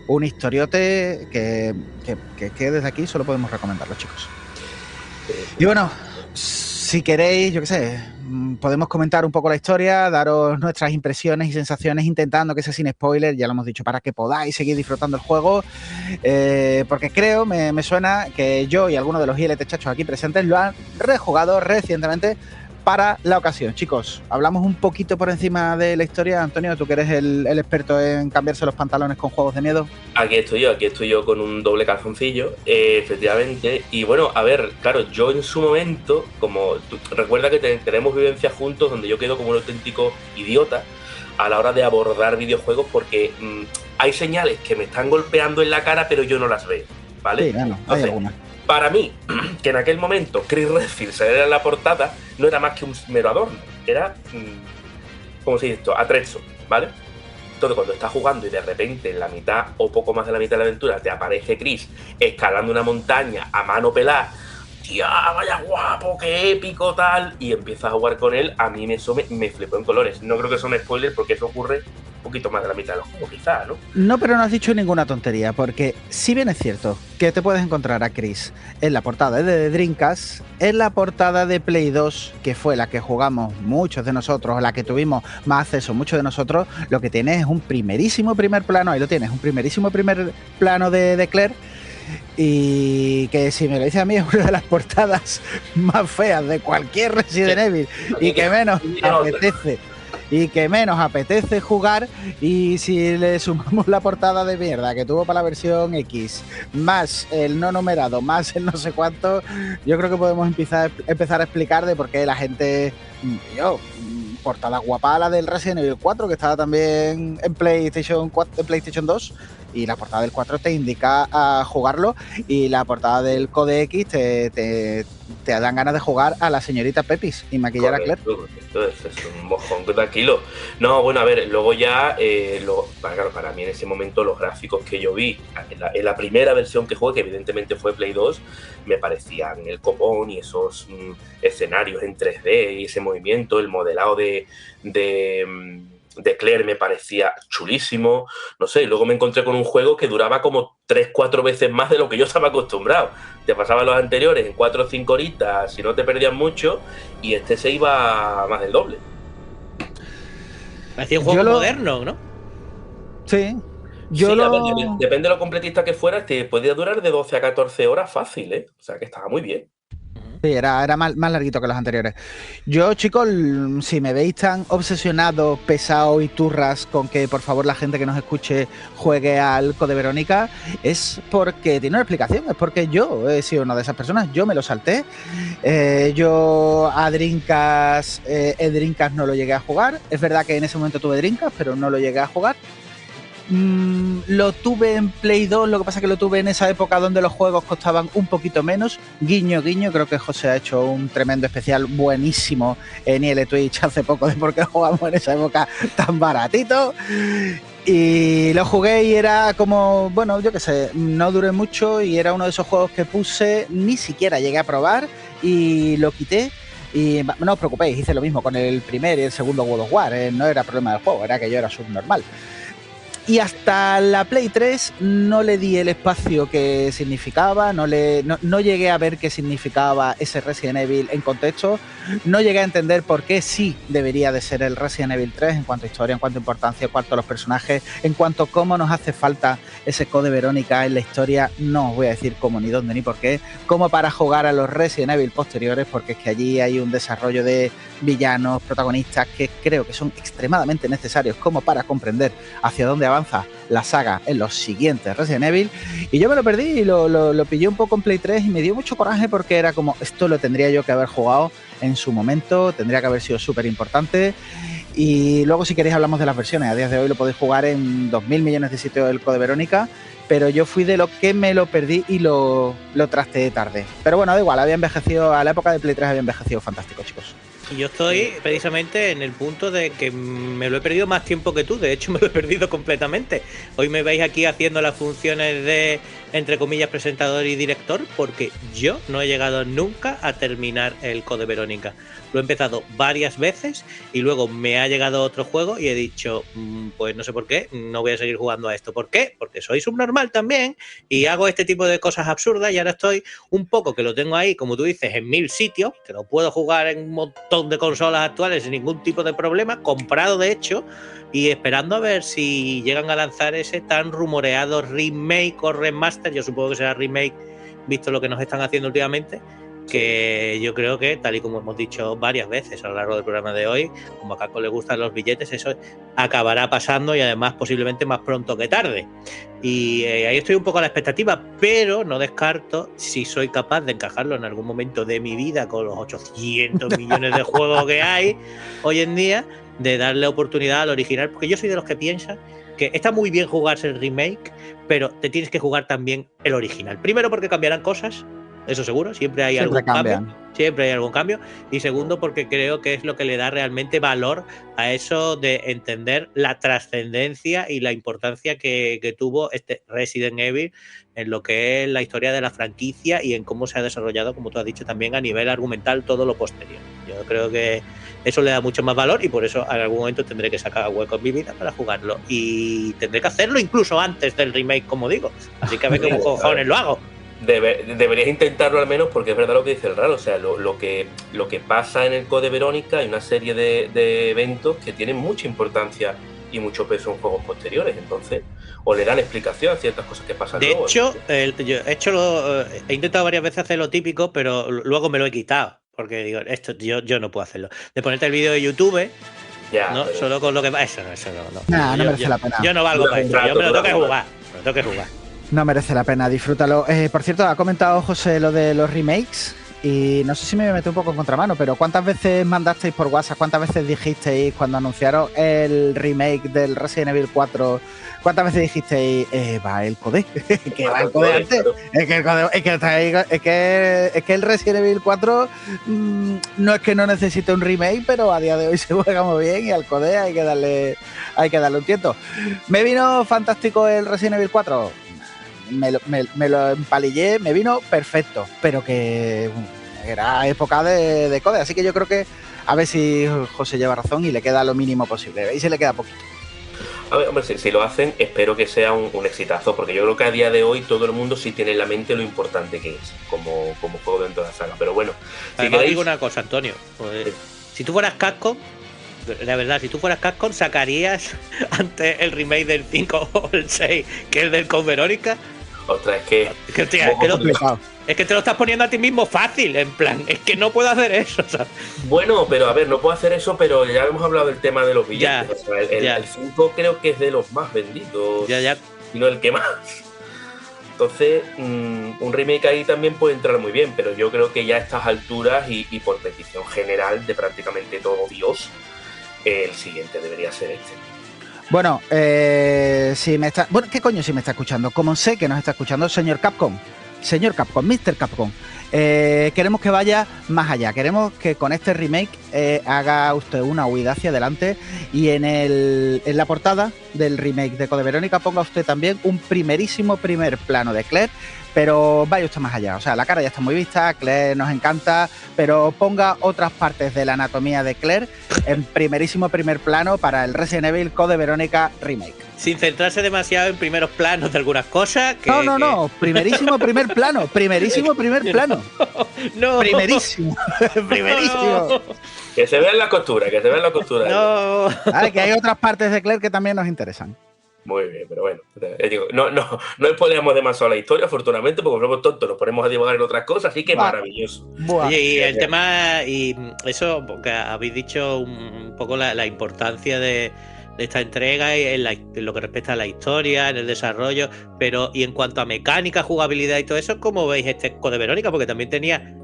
un historiote que desde aquí solo podemos recomendarlo, chicos. Y bueno, si queréis, yo qué sé, podemos comentar un poco la historia, daros nuestras impresiones y sensaciones, intentando que sea sin spoiler, ya lo hemos dicho, para que podáis seguir disfrutando el juego, porque creo, me suena que yo y algunos de los ILT chachos aquí presentes lo han rejugado recientemente para la ocasión. Chicos, hablamos un poquito por encima de la historia. Antonio, tú que eres el experto en cambiarse los pantalones con juegos de miedo. Aquí estoy yo con un doble calzoncillo, efectivamente. Y bueno, a ver, claro, yo en su momento, como recuerda que tenemos vivencias juntos donde yo quedo como un auténtico idiota a la hora de abordar videojuegos porque hay señales que me están golpeando en la cara, pero yo no las veo, ¿vale? Sí, bueno, hay algunas. Para mí, que en aquel momento Chris Redfield saliera en la portada, no era más que un mero adorno. Era, ¿cómo se dice esto? Atrezzo, ¿vale? Entonces, cuando estás jugando y de repente en la mitad o poco más de la mitad de la aventura te aparece Chris escalando una montaña a mano pelada, ¡tía, vaya guapo, qué épico, tal! Y empiezas a jugar con él, a mí eso me flipó en colores. No creo que son spoilers porque eso ocurre un poquito más de la mitad de los juegos, quizás, ¿no? No, pero no has dicho ninguna tontería, porque si bien es cierto que te puedes encontrar a Chris en la portada de Dreamcast, en la portada de Play 2, que fue la que jugamos muchos de nosotros, o la que tuvimos más acceso muchos de nosotros, lo que tienes es un primerísimo primer plano, ahí lo tienes, un primerísimo primer plano de Claire, y que si me lo dice a mí es una de las portadas más feas de cualquier Resident Evil y que menos apetece jugar. Y si le sumamos la portada de mierda que tuvo para la versión X, más el no numerado, más el no sé cuánto, yo creo que podemos empezar a explicar de por qué la gente, portada guapa la del Resident Evil 4, que estaba también en PlayStation 4, en PlayStation 2, y la portada del 4 te indica a jugarlo, y la portada del Code X te dan ganas de jugar a la señorita Pepis y maquillar a Claire. Entonces es un mojón, tranquilo. No, bueno, a ver, luego ya, claro, para mí en ese momento los gráficos que yo vi en la primera versión que jugué, que evidentemente fue Play 2, me parecían el copón, y esos escenarios en 3D y ese movimiento, el modelado de Claire me parecía chulísimo, no sé. Luego me encontré con un juego que duraba como 3-4 veces más de lo que yo estaba acostumbrado. Te pasaba los anteriores en 4 o 5 horitas si no te perdías mucho, y este se iba más del doble. Parecía un juego moderno, ¿no? Sí. Depende de lo completista que fueras, te podía durar de 12 a 14 horas fácil, ¿eh? O sea que estaba muy bien. Sí, era más larguito que los anteriores. Yo, chicos, si me veis tan obsesionado, pesado y turras con que por favor la gente que nos escuche juegue al Code Verónica, es porque tiene una explicación, es porque yo he sido una de esas personas, yo me lo salté. Yo a Dreamcast, Dreamcast no lo llegué a jugar. Es verdad que en ese momento tuve Dreamcast, pero no lo llegué a jugar. Lo tuve en Play 2, lo que pasa es que lo tuve en esa época donde los juegos costaban un poquito menos. Guiño, guiño, creo que José ha hecho un tremendo especial buenísimo en IL Twitch hace poco de por qué jugamos en esa época tan baratito. Y lo jugué y era como, bueno, yo qué sé, no duré mucho y era uno de esos juegos que puse, ni siquiera llegué a probar y lo quité. Y no os preocupéis, hice lo mismo con el primer y el segundo God of War, no era problema del juego, era que yo era subnormal. Y hasta la Play 3 no le di el espacio que significaba, no llegué a ver qué significaba ese Resident Evil en contexto, no llegué a entender por qué sí debería de ser el Resident Evil 3 en cuanto a historia, en cuanto a importancia, en cuanto a los personajes, en cuanto a cómo nos hace falta ese Code Verónica en la historia. No os voy a decir cómo, ni dónde, ni por qué, como para jugar a los Resident Evil posteriores, porque es que allí hay un desarrollo de villanos, protagonistas, que creo que son extremadamente necesarios como para comprender hacia dónde avanza la saga en los siguientes Resident Evil. Y yo me lo perdí y lo pillé un poco en Play 3 y me dio mucho coraje porque era como, esto lo tendría yo que haber jugado en su momento, tendría que haber sido súper importante. Y luego, si queréis, hablamos de las versiones. A día de hoy lo podéis jugar en 2.000 millones de sitios del Code Verónica, pero yo fui de lo que me lo perdí y lo trasteé tarde. Pero bueno, da igual, había envejecido, a la época de Play 3 había envejecido fantástico, chicos. Y yo estoy precisamente en el punto de que me lo he perdido más tiempo que tú. De hecho, me lo he perdido completamente. Hoy me veis aquí haciendo las funciones entre comillas, presentador y director, porque yo no he llegado nunca a terminar el Code Verónica. Lo he empezado varias veces y luego me ha llegado otro juego y he dicho, pues no sé por qué, no voy a seguir jugando a esto. ¿Por qué? Porque soy subnormal también y hago este tipo de cosas absurdas y ahora estoy un poco que lo tengo ahí, como tú dices, en 1000 sitios, que lo puedo jugar en un montón de consolas actuales sin ningún tipo de problema, comprado de hecho, y esperando a ver si llegan a lanzar ese tan rumoreado remake o remaster. Yo supongo que será remake, visto lo que nos están haciendo últimamente, que yo creo que, tal y como hemos dicho varias veces a lo largo del programa de hoy, como a Capcom le gustan los billetes, eso acabará pasando y además posiblemente más pronto que tarde. Y ahí estoy un poco a la expectativa, pero no descarto, si soy capaz de encajarlo en algún momento de mi vida con los 800 millones de juegos que hay hoy en día, de darle oportunidad al original, porque yo soy de los que piensan que está muy bien jugarse el remake, pero te tienes que jugar también el original. Primero porque cambiarán cosas, eso seguro, siempre hay algún cambio. Siempre hay algún cambio. Y segundo, porque creo que es lo que le da realmente valor a eso de entender la trascendencia y la importancia que tuvo este Resident Evil en lo que es la historia de la franquicia y en cómo se ha desarrollado, como tú has dicho, también a nivel argumental todo lo posterior. Yo creo que eso le da mucho más valor y por eso en algún momento tendré que sacar hueco en mi vida para jugarlo. Y tendré que hacerlo incluso antes del remake, como digo. Así que a ver cómo cojones lo hago. Deberías intentarlo al menos, porque es verdad lo que dice el Raro. O sea, lo que pasa en el Code Verónica, hay una serie de eventos que tienen mucha importancia y mucho peso en juegos posteriores. Entonces, o le dan explicación a ciertas cosas que pasan de luego. Hecho, he intentado varias veces hacer lo típico, pero luego me lo he quitado. Porque digo, esto yo no puedo hacerlo. De ponerte el vídeo de YouTube, ya, ¿no? Pero... Solo con lo que va. Eso no. Nah, no merece la pena. Yo no valgo para esto. Yo me lo tengo que jugar. No merece la pena, disfrútalo. Por cierto, ha comentado José lo de los remakes y no sé si me meto un poco en contramano, pero ¿cuántas veces mandasteis por WhatsApp? ¿Cuántas veces dijisteis cuando anunciaron el remake del Resident Evil 4? ¿Cuántas veces dijisteis, va el Code? Que va el Code antes. Es que el Resident Evil 4 no es que no necesite un remake, pero a día de hoy se juega muy bien y al Code hay que darle un tiento. ¿Me vino fantástico el Resident Evil 4? Me lo empalillé, me vino perfecto, pero que era época de Code, así que yo creo que a ver si José lleva razón y le queda lo mínimo posible, y se le queda poquito. A ver, hombre, si lo hacen, espero que sea un exitazo, porque yo creo que a día de hoy todo el mundo sí tiene en la mente lo importante que es como juego dentro de la saga, pero bueno. Además, digo una cosa, Antonio, pues, si tú fueras Capcom, la verdad, si tú fueras Capcom, sacarías antes el remake del 5 o el 6 que el del Code Verónica. Otra, es que te lo estás poniendo a ti mismo fácil, en plan, es que no puedo hacer eso, ¿sabes? Bueno, pero a ver, no puedo hacer eso, pero ya hemos hablado del tema de los billetes. O sea, el 5 creo que es de los más vendidos, y no el que más. Entonces, un remake ahí también puede entrar muy bien, pero yo creo que ya a estas alturas y por petición general de prácticamente todo Dios, el siguiente debería ser este. Bueno, ¿qué coño si me está escuchando? Como sé que nos está escuchando, señor Capcom, Mr. Capcom, queremos que vaya más allá. Queremos que con este remake haga usted una huida hacia adelante y en la portada del remake de Code Verónica ponga usted también un primer plano de Claire, pero vaya usted más allá. O sea, la cara ya está muy vista, Claire nos encanta, pero ponga otras partes de la anatomía de Claire en primer plano para el Resident Evil Code Verónica remake. Sin centrarse demasiado en primeros planos de algunas cosas. No, primerísimo primer plano. No. Primerísimo. No. Que se vea en la costura, No. Que hay otras partes de Claire que también nos interesan. Muy bien, pero bueno, no spoileamos demasiado la historia, afortunadamente, porque somos tontos, nos ponemos a divagar en otras cosas, así que maravilloso. Oye, y el tema, y eso, porque habéis dicho un poco la importancia de esta entrega en lo que respecta a la historia, en el desarrollo, pero y en cuanto a mecánica, jugabilidad y todo eso, ¿cómo veis este Code Verónica? Porque también tenía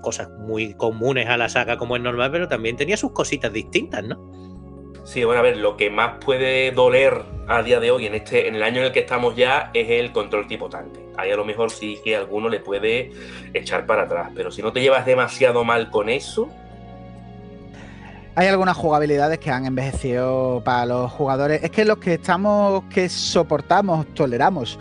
cosas muy comunes a la saga como es normal, pero también tenía sus cositas distintas, ¿no? Sí, bueno, a ver, lo que más puede doler a día de hoy, en el año en el que estamos ya, es el control tipo tanque. Ahí a lo mejor sí que alguno le puede echar para atrás, pero si no te llevas demasiado mal con eso... Hay algunas jugabilidades que han envejecido para los jugadores. Es que los que soportamos, toleramos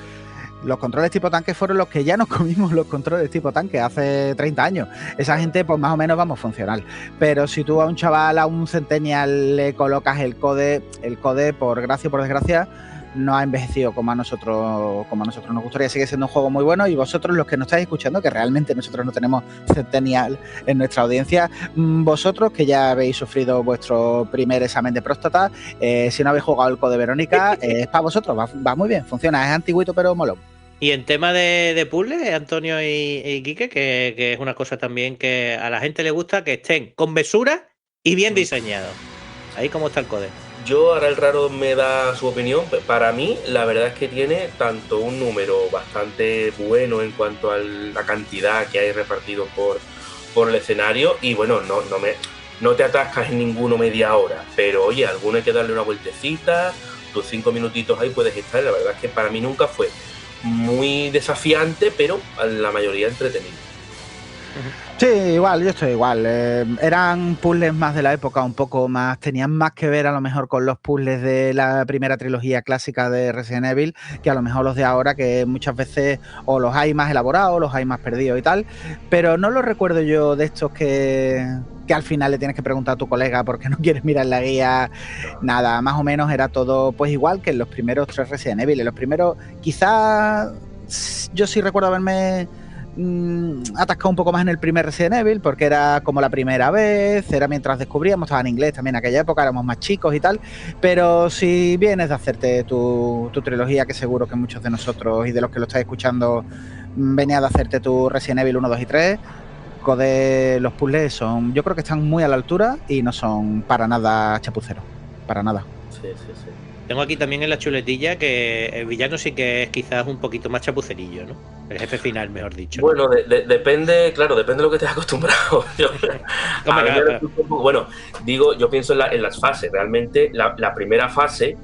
Los controles tipo tanque fueron los que ya nos comimos los controles tipo tanque hace 30 años. Esa gente, pues más o menos vamos funcional. Pero si tú a un chaval, a un centennial, le colocas el code, por gracia o por desgracia, no ha envejecido como a nosotros nos gustaría. Sigue siendo un juego muy bueno, y vosotros, los que nos estáis escuchando, que realmente nosotros no tenemos centennial en nuestra audiencia, vosotros que ya habéis sufrido vuestro primer examen de próstata, si no habéis jugado el Code Verónica, es para vosotros, va muy bien, funciona, es antiguito pero molón. Y en tema de puzzles, Antonio y Quique, que es una cosa también que a la gente le gusta, que estén con mesura y bien diseñados. Ahí cómo está el Code. Yo, ahora el Raro me da su opinión. Para mí, la verdad es que tiene tanto un número bastante bueno en cuanto a la cantidad que hay repartido por el escenario, y bueno, no te atascas en ninguno media hora, pero oye, alguno hay que darle una vueltecita, tus 5 minutitos ahí puedes estar. La verdad es que para mí nunca fue muy desafiante, pero a la mayoría entretenido. Sí, igual, yo estoy igual. Eran puzzles más de la época, un poco más, tenían más que ver a lo mejor con los puzzles de la primera trilogía clásica de Resident Evil, que a lo mejor los de ahora, que muchas veces o los hay más elaborados, los hay más perdidos y tal, pero no los recuerdo yo de estos que al final le tienes que preguntar a tu colega porque no quieres mirar la guía. Nada, más o menos era todo pues igual que en los primeros 3 Resident Evil. En los primeros, quizás yo sí recuerdo haberme atascado un poco más en el primer Resident Evil, porque era como la primera vez, era mientras descubríamos, estaba en inglés también en aquella época, éramos más chicos y tal, pero si vienes de hacerte tu trilogía, que seguro que muchos de nosotros y de los que lo estáis escuchando venía de hacerte tu Resident Evil 1, 2 y 3, Code, los puzzles yo creo que están muy a la altura y no son para nada chapuceros, para nada. Sí. Tengo aquí también en la chuletilla que el villano sí que es quizás un poquito más chapucerillo, ¿no? El jefe final, mejor dicho. Bueno, depende de lo que te has acostumbrado. Bueno, digo, yo pienso en las fases. Realmente la primera fase,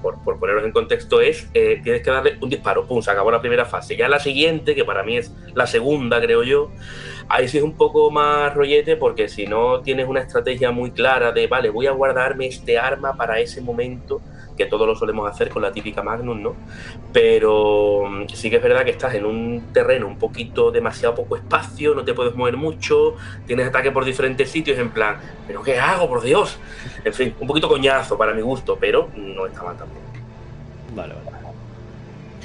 por poneros en contexto, es tienes que darle un disparo, pum, se acabó la primera fase. Ya la siguiente, que para mí es la segunda, creo yo, ahí sí es un poco más rollete, porque si no tienes una estrategia muy clara de, vale, voy a guardarme este arma para ese momento, que todos lo solemos hacer con la típica Magnum, ¿no? Pero sí que es verdad que estás en un terreno un poquito demasiado poco espacio, no te puedes mover mucho, tienes ataque por diferentes sitios, en plan, ¿pero qué hago, por Dios? En fin, un poquito coñazo para mi gusto, pero no está mal tampoco. Vale.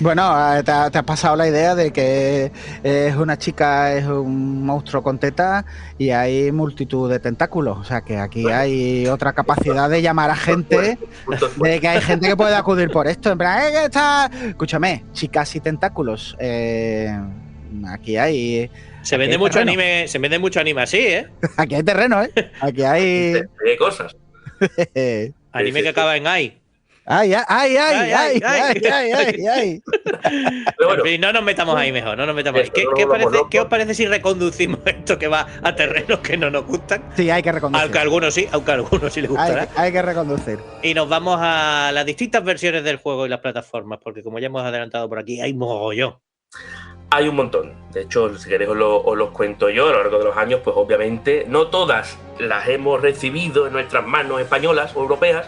Bueno, te has pasado la idea de que es una chica, es un monstruo con tetas y hay multitud de tentáculos. O sea, que aquí hay otra capacidad de llamar a gente, de que hay gente que puede acudir por esto. En plan, ¿qué está? Escúchame, chicas y tentáculos. Aquí hay... Se vende mucho anime así, ¿eh? Aquí hay terreno, ¿eh? Aquí hay cosas. Anime que acaba en ¡ay! ¡Ay! Bueno, no nos metamos ahí mejor, no nos metamos ahí. ¿Qué os parece si reconducimos esto que va a terrenos que no nos gustan? Sí, hay que reconducir. Aunque a algunos sí les gustará. Hay que reconducir. Y nos vamos a las distintas versiones del juego y las plataformas, porque como ya hemos adelantado por aquí, hay mogollón. Hay un montón. De hecho, si queréis os los cuento yo. A lo largo de los años, pues obviamente no todas las hemos recibido en nuestras manos españolas o europeas,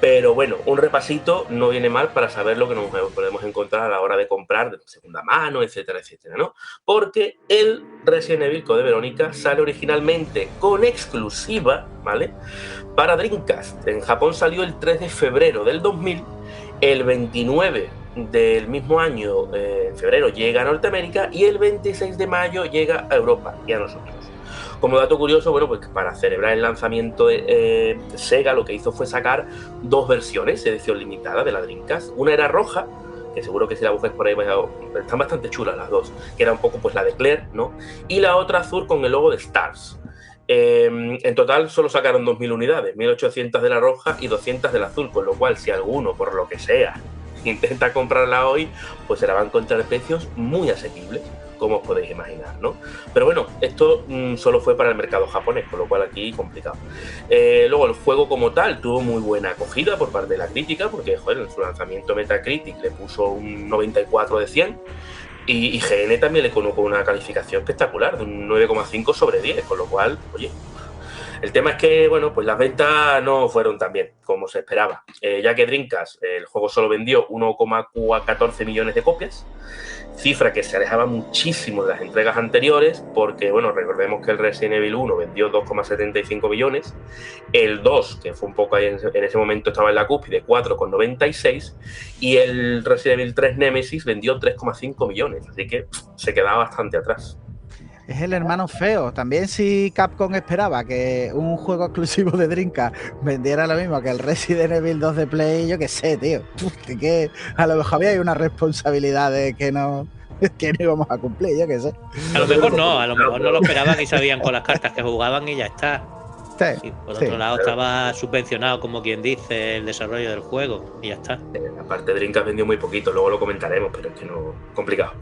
pero bueno, un repasito no viene mal para saber lo que nos podemos encontrar a la hora de comprar de segunda mano, etcétera, etcétera, ¿no? Porque el Resident Evil Code Verónica sale originalmente con exclusiva, ¿vale?, para Dreamcast. En Japón salió el 3 de febrero del 2000, el 29 del mismo año, en febrero, llega a Norteamérica y el 26 de mayo llega a Europa y a nosotros. Como dato curioso, bueno, pues para celebrar el lanzamiento de Sega, lo que hizo fue sacar 2 versiones, edición limitada de la Dreamcast. Una era roja, que seguro que si la buscáis por ahí están bastante chulas las dos, que era un poco pues la de Claire, ¿no? Y la otra azul con el logo de Stars. En total solo sacaron 2.000 unidades, 1.800 de la roja y 200 de la azul, con lo cual si alguno, por lo que sea, intenta comprarla hoy, pues se la va a encontrar a precios muy asequibles, como os podéis imaginar, ¿no? Pero bueno, esto solo fue para el mercado japonés, con lo cual aquí complicado. Luego el juego como tal tuvo muy buena acogida por parte de la crítica, porque joder, en su lanzamiento Metacritic le puso un 94 de 100 y IGN también le colocó una calificación espectacular de un 9,5 sobre 10, con lo cual, oye, El tema es que, bueno, pues las ventas no fueron tan bien como se esperaba, ya que Dreamcast, el juego solo vendió 1,14 millones de copias, cifra que se alejaba muchísimo de las entregas anteriores, porque, bueno, recordemos que el Resident Evil 1 vendió 2,75 millones, el 2, que fue un poco ahí en ese momento estaba en la cúspide, 4,96, y el Resident Evil 3 Nemesis vendió 3,5 millones, así que se quedaba bastante atrás. Es el hermano feo. También si Capcom esperaba que un juego exclusivo de Dreamcast vendiera lo mismo que el Resident Evil 2 de Play, yo qué sé, tío. Que a lo mejor había una responsabilidad de que no íbamos a cumplir, yo qué sé. A lo mejor no lo esperaban y sabían con las cartas que jugaban y ya está. Sí, por otro lado, estaba subvencionado, como quien dice, el desarrollo del juego y ya está. Aparte, Dreamcast vendió muy poquito, luego lo comentaremos, pero es que no, complicado.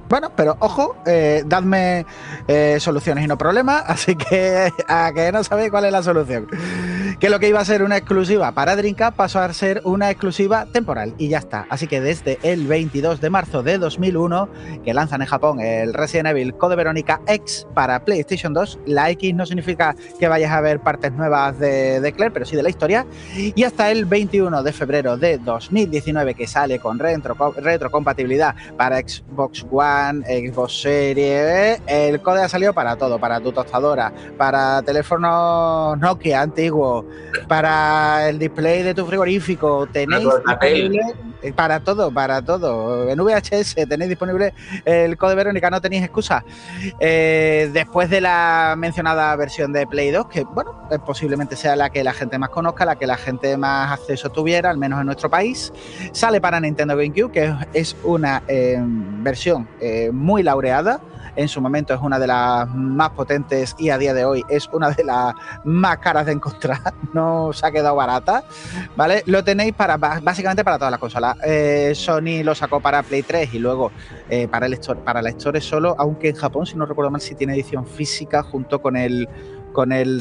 Bueno, pero ojo, dadme soluciones y no problemas, así que a que no sabéis cuál es la solución. Que lo que iba a ser una exclusiva para Dreamcast pasó a ser una exclusiva temporal y ya está. Así que desde el 22 de marzo de 2001, que lanzan en Japón el Resident Evil Code Verónica X para PlayStation 2, la X no significa que vayas a ver partes nuevas de Claire, pero sí de la historia, y hasta el 21 de febrero de 2019, que sale con retrocompatibilidad para Xbox One, Xbox Series, el Code ha salido para todo, para tu tostadora, para teléfonos Nokia antiguos, para el display de tu frigorífico, tenéis disponible para todo. En VHS tenéis disponible el Code Verónica, no tenéis excusa. Después de la mencionada versión de Play 2, que bueno, posiblemente sea la que la gente más conozca, la que la gente más acceso tuviera, al menos en nuestro país, sale para Nintendo GameCube, que es una versión muy laureada. En su momento es una de las más potentes y a día de hoy es una de las más caras de encontrar, no se ha quedado barata, ¿vale? Lo tenéis básicamente para todas las consolas. Sony lo sacó para Play 3 y luego para la Store solo, aunque en Japón, si no recuerdo mal, sí tiene edición física junto con el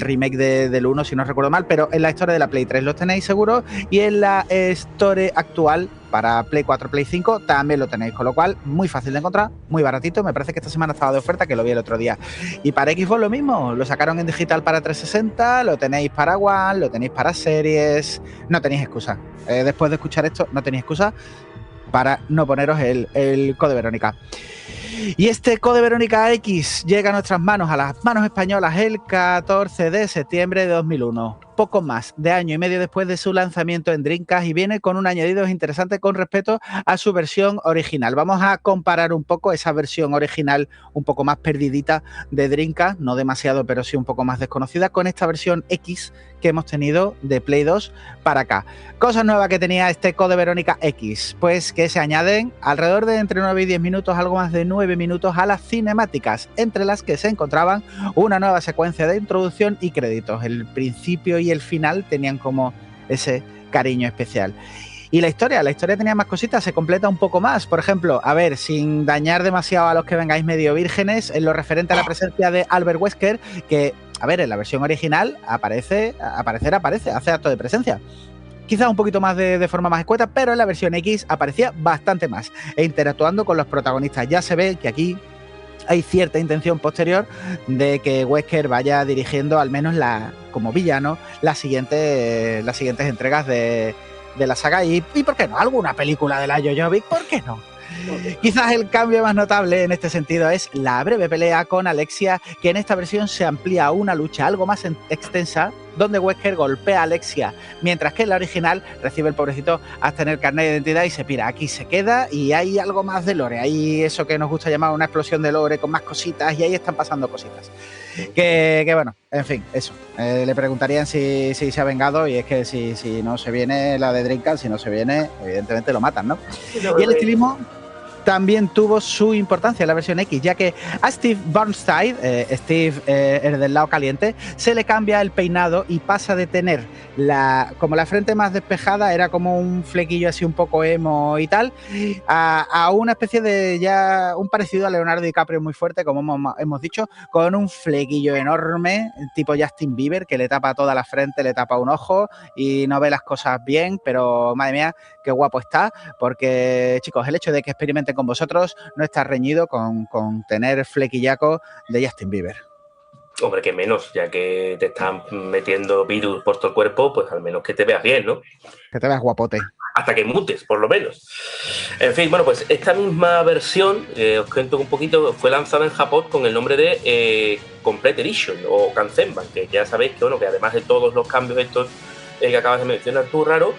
remake del 1, si no recuerdo mal, pero en la Store de la Play 3 los tenéis seguro y en la Store actual para Play 4, Play 5 también lo tenéis, con lo cual muy fácil de encontrar, muy baratito, me parece que esta semana estaba de oferta, que lo vi el otro día. Y para Xbox lo mismo, lo sacaron en digital para 360, lo tenéis para One, lo tenéis para Series, no tenéis excusa. Después de escuchar esto, no tenéis excusa para no poneros el Code Verónica. Y este Code Verónica X llega a nuestras manos, a las manos españolas, el 14 de septiembre de 2001. Poco más de año y medio después de su lanzamiento en Dreamcast, y viene con un añadido interesante con respecto a su versión original. Vamos a comparar un poco esa versión original un poco más perdidita de Dreamcast, no demasiado, pero sí un poco más desconocida, con esta versión X que hemos tenido de Play 2 para acá. Cosas nuevas que tenía este Code Verónica X, pues que se añaden alrededor de entre 9 y 10 minutos, algo más de 9 minutos a las cinemáticas, entre las que se encontraban una nueva secuencia de introducción y créditos. El principio y el final tenían como ese cariño especial. Y la historia tenía más cositas, se completa un poco más. Por ejemplo, a ver, sin dañar demasiado a los que vengáis medio vírgenes, en lo referente a la presencia de Albert Wesker, que, a ver, en la versión original aparece, hace acto de presencia. Quizás un poquito más de forma más escueta, pero en la versión X aparecía bastante más e interactuando con los protagonistas. Ya se ve que aquí hay cierta intención posterior de que Wesker vaya dirigiendo, al menos como villano, las siguientes entregas de la saga y ¿por qué no? Alguna película de la Jojovic, ¿por qué no? Quizás el cambio más notable en este sentido es la breve pelea con Alexia, que en esta versión se amplía a una lucha algo más extensa, donde Wesker golpea a Alexia, mientras que en la original recibe el pobrecito hasta tener carnet de identidad y se pira. Aquí se queda y hay algo más de lore, hay eso que nos gusta llamar una explosión de lore con más cositas, y ahí están pasando cositas. Que bueno, en fin, eso. Le preguntarían si se ha vengado, y es que si no se viene la de Dreamcast, si no se viene, evidentemente lo matan, ¿no? Y el estilismo también tuvo su importancia en la versión X, ya que a Steve Bernstein, el del lado caliente, se le cambia el peinado y pasa de tener como la frente más despejada, era como un flequillo así un poco emo y tal, a una especie de ya un parecido a Leonardo DiCaprio muy fuerte, como hemos dicho, con un flequillo enorme, tipo Justin Bieber, que le tapa toda la frente, le tapa un ojo y no ve las cosas bien, pero madre mía, qué guapo está, porque chicos, el hecho de que experimenten con vosotros no está reñido con tener flequillaco de Justin Bieber. Hombre, que menos, ya que te están metiendo virus por todo el cuerpo, pues al menos que te veas bien, ¿no? Que te veas guapote. Hasta que mutes, por lo menos. En fin, bueno, pues esta misma versión, os cuento un poquito, fue lanzada en Japón con el nombre de Complete Edition o Kanzenban, que ya sabéis que, bueno, que además de todos los cambios estos que acabas de mencionar tú, Raro,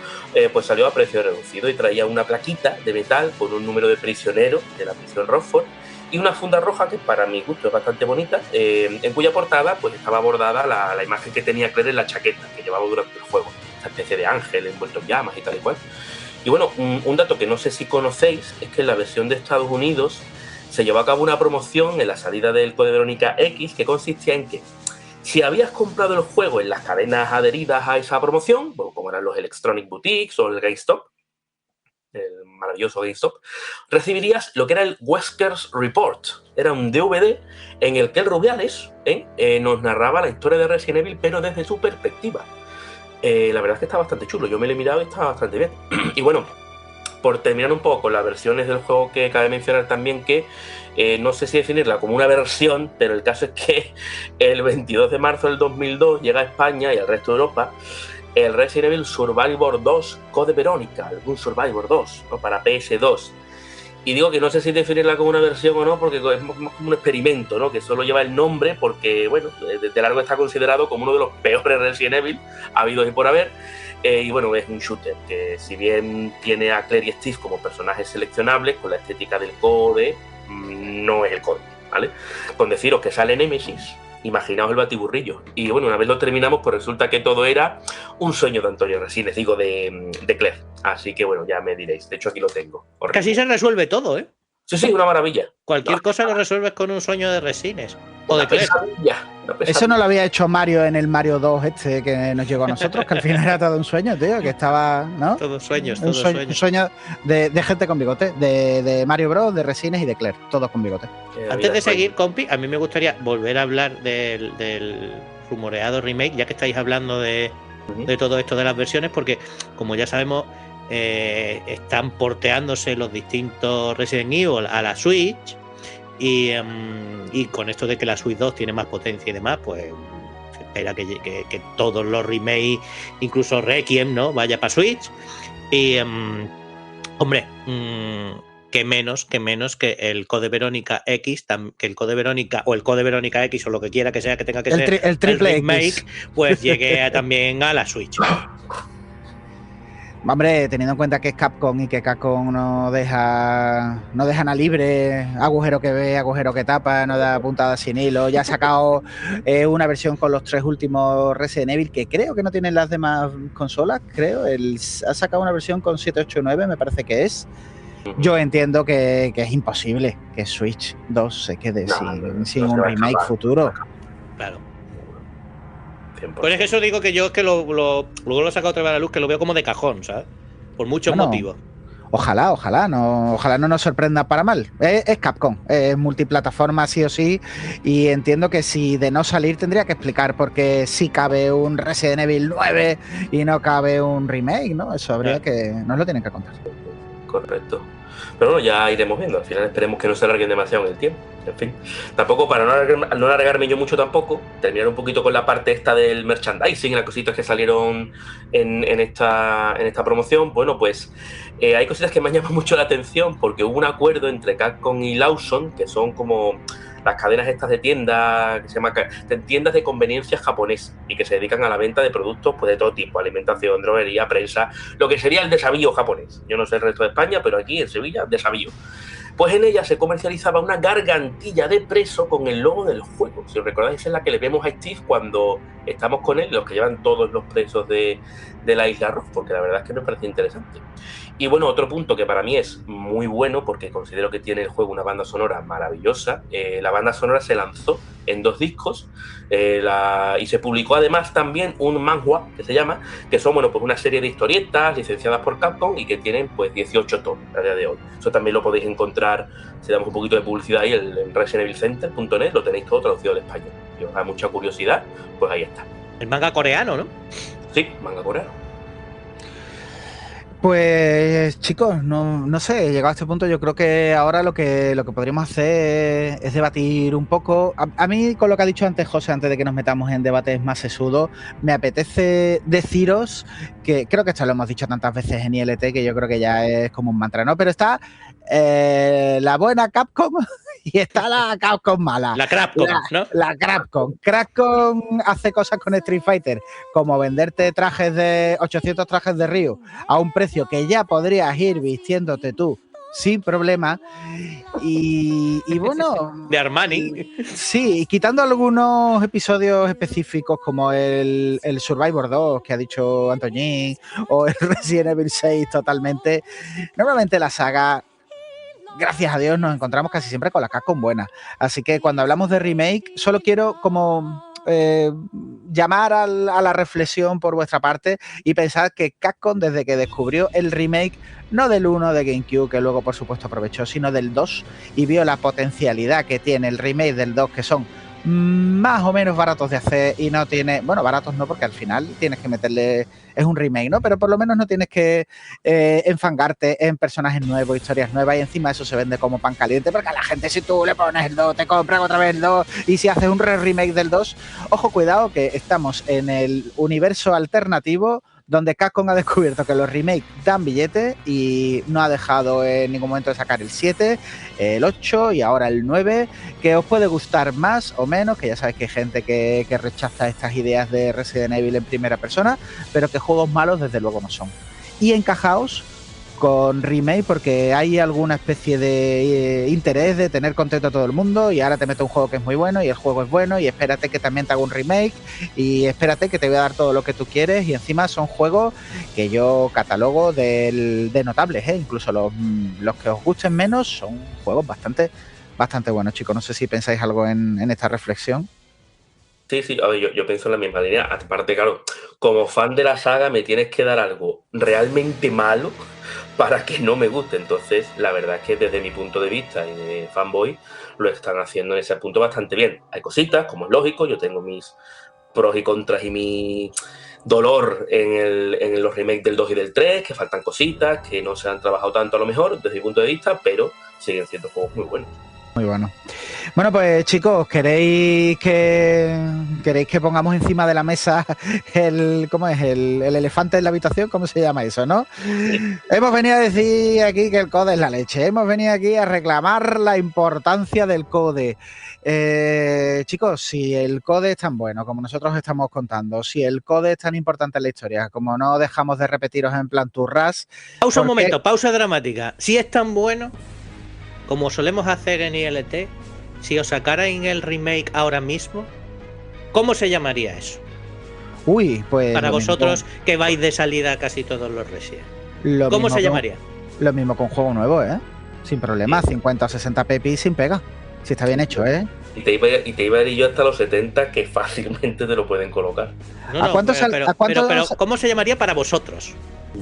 pues salió a precio reducido y traía una plaquita de metal con un número de prisioneros de la prisión Rockford y una funda roja que para mi gusto es bastante bonita, en cuya portada pues estaba bordada la imagen que tenía Claire en la chaqueta que llevaba durante el juego, esta especie de ángel envuelto en llamas y tal y cual. Y bueno, un dato que no sé si conocéis es que en la versión de Estados Unidos se llevó a cabo una promoción en la salida del Code Verónica X que consistía en que si habías comprado el juego en las cadenas adheridas a esa promoción, bueno, como eran los Electronic Boutiques o el GameStop, el maravilloso GameStop, recibirías lo que era el Wesker's Report. Era un DVD en el que el Rubiales nos narraba la historia de Resident Evil, pero desde su perspectiva. La verdad es que está bastante chulo. Yo me lo he mirado y está bastante bien. Y bueno, por terminar un poco con las versiones del juego, que cabe mencionar también que no sé si definirla como una versión, pero el caso es que el 22 de marzo del 2002 llega a España y al resto de Europa el Resident Evil Survivor 2 Code Verónica, algún Survivor 2, ¿no? Para PS2. Y digo que no sé si definirla como una versión o no, porque es como un experimento, ¿no? Que solo lleva el nombre porque, bueno, de largo está considerado como uno de los peores Resident Evil habidos y por haber. Y bueno, es un shooter que, si bien tiene a Claire y Steve como personajes seleccionables, con la estética del Code, no es el Code, ¿vale? Con deciros que sale Nemesis, imaginaos el batiburrillo. Y bueno, una vez lo terminamos, pues resulta que todo era un sueño de Antonio Resines, digo, de Claire. Así que bueno, ya me diréis. De hecho, aquí lo tengo. Casi se resuelve todo, ¿eh? Sí, una maravilla. Cualquier cosa lo resuelves con un sueño de Resines. O de Claire. Eso no lo había hecho Mario en el Mario 2 que nos llegó a nosotros, que al final era todo un sueño, tío, que estaba, ¿no? Todos sueños, un sueño de gente con bigote, de Mario Bros, de Resines y de Claire, todos con bigote. Antes de seguir, compi, a mí me gustaría volver a hablar del rumoreado remake, ya que estáis hablando de todo esto de las versiones, porque como ya sabemos, están porteándose los distintos Resident Evil a la Switch. Y con esto de que la Switch 2 tiene más potencia y demás, pues se espera que todos los remakes, incluso Requiem, ¿no?, vaya para Switch. Y, hombre, que menos que el Code Verónica X, que el Code Verónica o el Code Verónica X o lo que quiera que sea que tenga que ser el triple remake, X, pues llegue también a la Switch. Hombre, teniendo en cuenta que es Capcom y que Capcom no deja nada libre, agujero que ve, agujero que tapa, no da puntada sin hilo, ya ha sacado una versión con los 3 últimos Resident Evil, que creo que no tienen las demás consolas, ha sacado una versión con 7, 8, 9, me parece que es. Yo entiendo que es imposible que Switch 2 se quede sin un remake futuro. Claro. Pues es que eso digo que yo es que luego lo he sacado otra vez a la luz, que lo veo como de cajón, ¿sabes? Por muchos motivos. Ojalá no nos sorprenda para mal. Es Capcom, es multiplataforma sí o sí, y entiendo que si de no salir tendría que explicar por qué sí cabe un Resident Evil 9 y no cabe un remake, ¿no? Eso habría que... nos lo tienen que contar. Correcto. Pero bueno, ya iremos viendo. Al final esperemos que no se alarguen demasiado en el tiempo. En fin, tampoco, para no alargarme yo mucho tampoco, terminar un poquito con la parte esta del merchandising, las cositas que salieron en esta promoción. Bueno, pues hay cositas que me han llamado mucho la atención, porque hubo un acuerdo entre Capcom y Lawson, que son como las cadenas estas de tiendas, que se llama tiendas de conveniencia japonés, y que se dedican a la venta de productos pues de todo tipo, alimentación, droguería, prensa, lo que sería el desavío japonés. Yo no sé el resto de España, pero aquí en Sevilla, desavío. Pues en ella se comercializaba una gargantilla de preso con el logo del juego. Si os recordáis, es la que le vemos a Steve cuando estamos con él, los que llevan todos los presos de la isla Rock, porque la verdad es que me parece interesante. Y bueno, otro punto que para mí es muy bueno, porque considero que tiene el juego una banda sonora maravillosa. La banda sonora se lanzó en 2 discos y se publicó además también un manhwa, que se llama, que son pues una serie de historietas licenciadas por Capcom y que tienen pues 18 tomos a día de hoy. Eso también lo podéis encontrar, si damos un poquito de publicidad ahí, en residentevilcenter.net, lo tenéis todo traducido al español. Si os da mucha curiosidad, pues ahí está. El manga coreano, ¿no? Sí, manga coreano. Pues chicos, no sé, llegado a este punto yo creo que ahora lo que podríamos hacer es debatir un poco. A mí, con lo que ha dicho antes José, antes de que nos metamos en debates más sesudos, me apetece deciros que creo que esto lo hemos dicho tantas veces en ILT que yo creo que ya es como un mantra, ¿no? Pero está la buena Capcom y está la Capcom mala. La Crapcom, ¿no? La Crapcom. Crapcom hace cosas con Street Fighter, como venderte 800 trajes de Ryu a un precio que ya podrías ir vistiéndote tú sin problema. Y bueno... De Armani. Sí, quitando algunos episodios específicos como el Survivor 2 que ha dicho Antoñín o el Resident Evil 6 totalmente, normalmente la saga... Gracias a Dios nos encontramos casi siempre con la Capcom buena. Así que cuando hablamos de remake, solo quiero como llamar a la reflexión por vuestra parte y pensar que Capcom, desde que descubrió el remake, no del 1 de GameCube, que luego por supuesto aprovechó, sino del 2, y vio la potencialidad que tiene el remake del 2, que son más o menos baratos de hacer y no tiene, bueno, baratos no, porque al final tienes que meterle, es un remake, ¿no? Pero por lo menos no tienes que enfangarte en personajes nuevos, historias nuevas, y encima eso se vende como pan caliente, porque a la gente, si tú le pones el 2, te compran otra vez el 2, y si haces un remake del 2, ojo, cuidado, que estamos en el universo alternativo donde Capcom ha descubierto que los remakes dan billetes y no ha dejado en ningún momento de sacar el 7, el 8 y ahora el 9, que os puede gustar más o menos, que ya sabéis que hay gente que rechaza estas ideas de Resident Evil en primera persona, pero que juegos malos desde luego no son. Y encajaos con remake porque hay alguna especie de interés de tener contento a todo el mundo, y ahora te meto un juego que es muy bueno y el juego es bueno, y espérate que también te haga un remake, y espérate que te voy a dar todo lo que tú quieres, y encima son juegos que yo catalogo de notables, incluso los que os gusten menos son juegos bastante buenos, chicos. No sé si pensáis algo en esta reflexión. Sí, a ver, yo pienso en la misma línea. Aparte, claro, como fan de la saga me tienes que dar algo realmente malo para que no me guste. Entonces, la verdad es que desde mi punto de vista y de fanboy, lo están haciendo en ese punto bastante bien. Hay cositas, como es lógico, yo tengo mis pros y contras y mi dolor en los remakes del 2 y del 3, que faltan cositas, que no se han trabajado tanto a lo mejor desde mi punto de vista, pero siguen siendo juegos muy buenos. Muy bueno. Bueno, pues chicos, ¿queréis que pongamos encima de la mesa el elefante en la habitación? ¿Cómo se llama eso, no? Sí. Hemos venido a decir aquí que el code es la leche. Hemos venido aquí a reclamar la importancia del code. Chicos, si el code es tan bueno como nosotros estamos contando, si el code es tan importante en la historia, como no dejamos de repetiros en plan turras... Pausa un momento, pausa dramática. Si es tan bueno... Como solemos hacer en ILT, si os sacaran el remake ahora mismo, ¿cómo se llamaría eso? Uy, pues... Para vosotros que vais de salida a casi todos los Resident. ¿Cómo se llamaría? Lo mismo con juego nuevo, sin problema, 50 o 60 ppi sin pega. Si está bien hecho, Y te iba a ir yo hasta los 70, que fácilmente te lo pueden colocar. No, ¿A cuánto pero ¿cómo se llamaría para vosotros?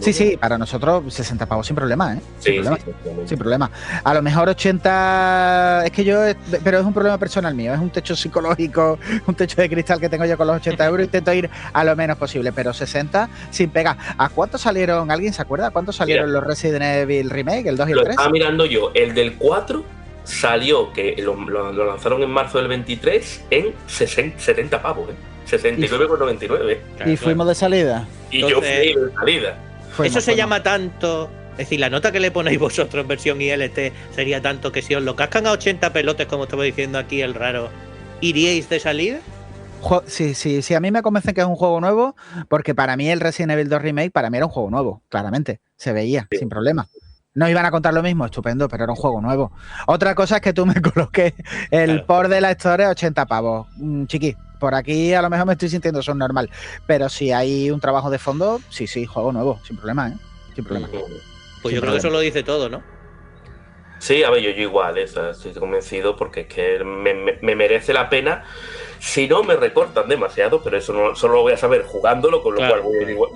Sí, para nosotros 60 pavos sin problema, sin problema. A lo mejor 80, pero es un problema personal mío, es un techo psicológico, un techo de cristal que tengo yo con los 80 euros, intento ir a lo menos posible, pero 60 sin pega. ¿A cuánto salieron? ¿Alguien se acuerda? ¿A cuánto salieron los Resident Evil Remake, el 2 y el 3? Lo estaba mirando yo, el del 4 salió, que lo lanzaron en marzo del 23 en 70 pavos, 69,99. ¿Y fuimos de salida? Y yo fui de salida. Eso se llama tanto, es decir, la nota que le ponéis vosotros en versión ILT sería tanto que si os lo cascan a 80 pelotes, como estaba diciendo aquí el raro, ¿iríais de salida? Sí, a mí me convencen que es un juego nuevo, porque para mí el Resident Evil 2 Remake, para mí era un juego nuevo, claramente, se veía, sin problema. No iban a contar lo mismo, estupendo, pero era un juego nuevo. Otra cosa es que tú me coloques el port de la historia 80 pavos, chiqui. Por aquí a lo mejor me estoy sintiendo normal, pero si hay un trabajo de fondo, sí, juego nuevo, sin problema, sin problema. Pues yo creo que eso lo dice todo, ¿no? Sí, a ver, yo igual, estoy convencido, porque es que me merece la pena. Si no me recortan demasiado, pero eso no, solo lo voy a saber jugándolo, con lo cual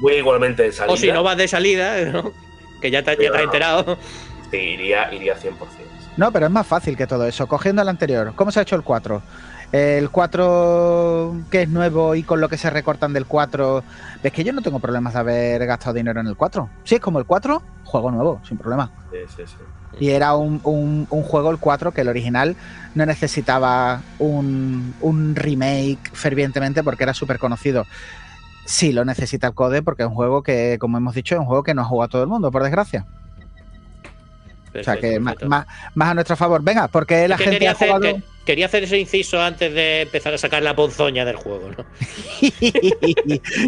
voy igualmente de salida. O si no vas de salida, ¿no? Que ya te has enterado. Sí, iría 100%. No, pero es más fácil que todo eso. Cogiendo el anterior, ¿cómo se ha hecho el 4? El 4 que es nuevo y con lo que se recortan del 4, es que yo no tengo problemas de haber gastado dinero en el 4. Si es como el 4, juego nuevo, sin problema. Sí. Y era un juego, el 4, que el original no necesitaba un remake fervientemente porque era súper conocido. Sí lo necesita el Code porque es un juego que, como hemos dicho, es un juego que no ha jugado todo el mundo, por desgracia. Perfecto, o sea que más a nuestro favor. Venga, porque la gente ha jugado... Quería hacer ese inciso antes de empezar a sacar la ponzoña del juego, ¿no?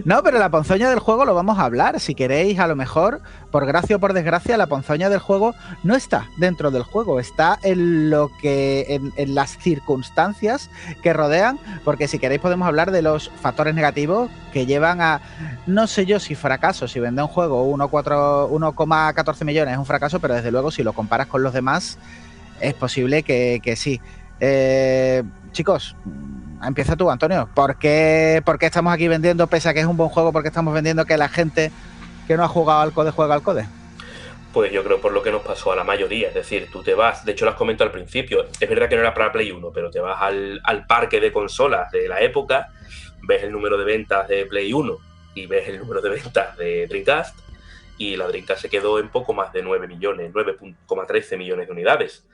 No, pero la ponzoña del juego lo vamos a hablar. Si queréis, a lo mejor, por gracia o por desgracia, la ponzoña del juego no está dentro del juego, está en lo que en las circunstancias que rodean, porque si queréis podemos hablar de los factores negativos que llevan a, no sé yo si fracaso, si vende un juego 1,14 millones es un fracaso, pero desde luego si lo comparas con los demás es posible que sí. Chicos, empieza tú, Antonio. ¿Por qué estamos aquí vendiendo, pese a que es un buen juego, por qué estamos vendiendo que la gente que no ha jugado al Code juega al Code? Pues yo creo por lo que nos pasó a la mayoría. Es decir, tú te vas, de hecho lo has comentado al principio, es verdad que no era para Play 1, pero te vas al parque de consolas de la época, ves el número de ventas de Play 1 y ves el número de ventas de Dreamcast, y la Dreamcast se quedó en poco más de 9 millones, 9,13 millones de unidades.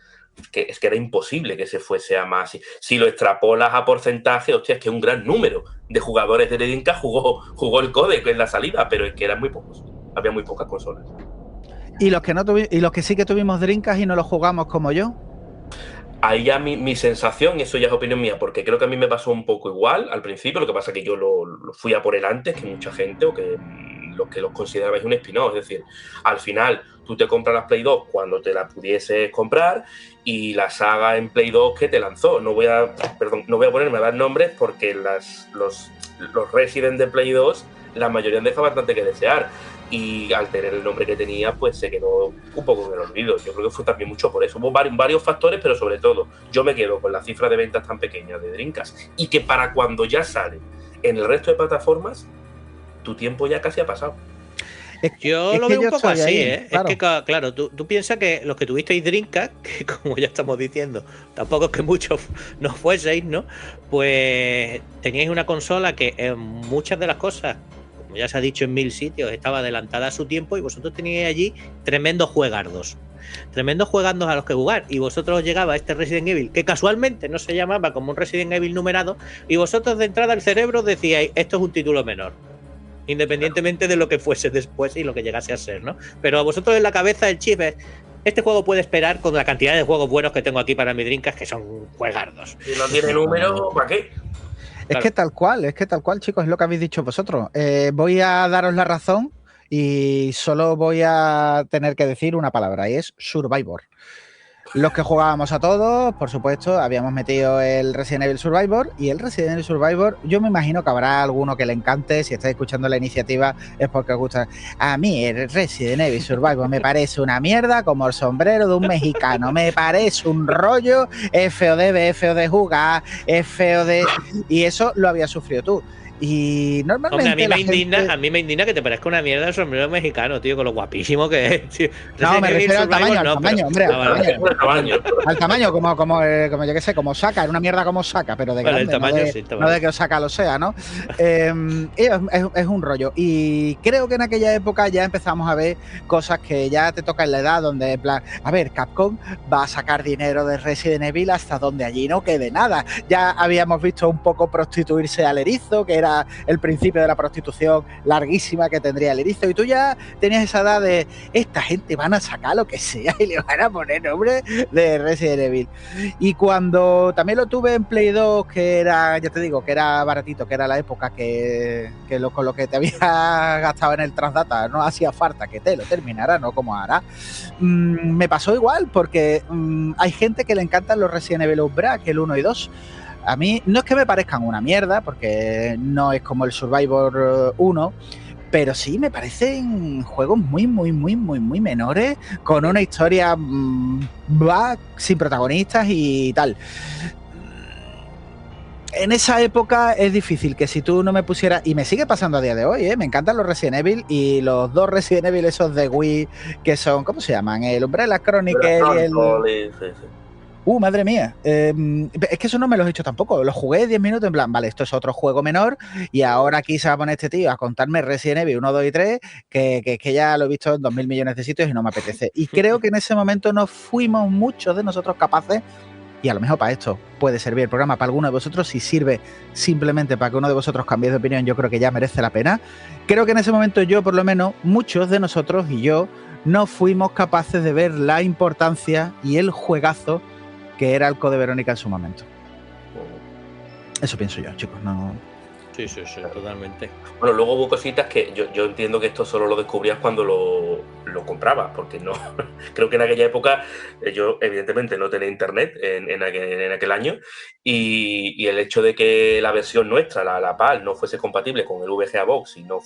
Es que era imposible que se fuese a más. Si lo extrapolas a porcentaje, hostia, es que un gran número de jugadores de Dreamcast jugó el Code en la salida, pero es que eran muy pocos. Había muy pocas consolas. ¿Y los que sí que tuvimos Dreamcast y no lo jugamos como yo? Ahí ya mi sensación, y eso ya es opinión mía, porque creo que a mí me pasó un poco igual al principio, lo que pasa es que yo lo fui a por el antes que mucha gente, o que los considerabais un spin-off. Es decir, al final tú te compras las Play 2 cuando te la pudieses comprar, y la saga en Play 2 que te lanzó. No voy a ponerme a dar nombres porque los Resident de Play 2, la mayoría han dejado bastante que desear. Y al tener el nombre que tenía, pues se quedó un poco en el olvido. Yo creo que fue también mucho por eso. Hubo varios factores, pero sobre todo, yo me quedo con la cifra de ventas tan pequeña de Dreamcast, y que para cuando ya sale en el resto de plataformas, tu tiempo ya casi ha pasado. Yo lo veo un poco así, ¿eh? Claro. Es que, claro, tú piensas que los que tuvisteis Dreamcast, que como ya estamos diciendo, tampoco es que muchos no fueseis, ¿no? Pues teníais una consola que en muchas de las cosas, como ya se ha dicho en 1000 sitios, estaba adelantada a su tiempo, y vosotros teníais allí tremendos juegardos a los que jugar, y vosotros os llegaba este Resident Evil, que casualmente no se llamaba como un Resident Evil numerado, y vosotros de entrada al cerebro decíais, esto es un título menor, independientemente de lo que fuese después y lo que llegase a ser, ¿no? Pero a vosotros en la cabeza el chip es, este juego puede esperar con la cantidad de juegos buenos que tengo aquí para mi Dreamcast, que son juegardos. Si no tiene número, ¿para qué? Es que tal cual, chicos, es lo que habéis dicho vosotros. Voy a daros la razón y solo voy a tener que decir una palabra, y es Survivor. Los que jugábamos a todos, por supuesto, habíamos metido el Resident Evil Survivor, y el Resident Evil Survivor, yo me imagino que habrá alguno que le encante. Si estáis escuchando la iniciativa es porque os gusta. A mí el Resident Evil Survivor me parece una mierda como el sombrero de un mexicano, me parece un rollo, es feo de jugar, es feo de... Y eso lo habías sufrido tú. Y normalmente. Hombre, a mí me indigna que te parezca una mierda el sombrero mexicano, tío, con lo guapísimo que es, tío. No, me refiero al tamaño, hombre. Al tamaño, como yo qué sé, como Osaka, era una mierda como Osaka, pero de grande, no de que Osaka lo sea, ¿no? Es un rollo. Y creo que en aquella época ya empezamos a ver cosas que ya te tocan en la edad, donde, en plan, a ver, Capcom va a sacar dinero de Resident Evil hasta donde allí no quede nada. Ya habíamos visto un poco prostituirse al erizo, que era el principio de la prostitución larguísima que tendría el erizo, y tú ya tenías esa edad de esta gente van a sacar lo que sea y le van a poner nombre de Resident Evil. Y cuando también lo tuve en Play 2, que era, ya te digo, que era baratito, que era la época con lo que te había gastado en el Transdata no hacía falta que te lo terminara, no como ahora, me pasó igual, porque hay gente que le encantan los Resident Evil Outbreak, el 1 y 2. A mí no es que me parezcan una mierda, porque no es como el Survivor 1, pero sí me parecen juegos muy menores, con una historia sin protagonistas y tal. En esa época es difícil que si tú no me pusieras, y me sigue pasando a día de hoy, me encantan los Resident Evil, y los dos Resident Evil esos de Wii, que son, ¿cómo se llaman? El Umbrella Chronicle y el... Madre mía. Es que eso no me lo he hecho tampoco. Lo jugué 10 minutos en plan, vale, esto es otro juego menor y ahora aquí se va a poner este tío a contarme Resident Evil 1, 2 y 3, que ya lo he visto en 2000 millones de sitios y no me apetece. Y creo que en ese momento no fuimos muchos de nosotros capaces, y a lo mejor para esto puede servir el programa para alguno de vosotros, si sirve simplemente para que uno de vosotros cambie de opinión, yo creo que ya merece la pena. Creo que en ese momento yo, por lo menos, muchos de nosotros y yo, no fuimos capaces de ver la importancia y el juegazo que era el Code Verónica en su momento. Eso pienso yo, chicos. No. Sí, totalmente. Bueno, luego hubo cositas que yo entiendo que esto solo lo descubrías cuando lo comprabas, porque no. Creo que en aquella época yo evidentemente no tenía internet en aquel año, y el hecho de que la versión nuestra, la PAL, no fuese compatible con el VGA Box y no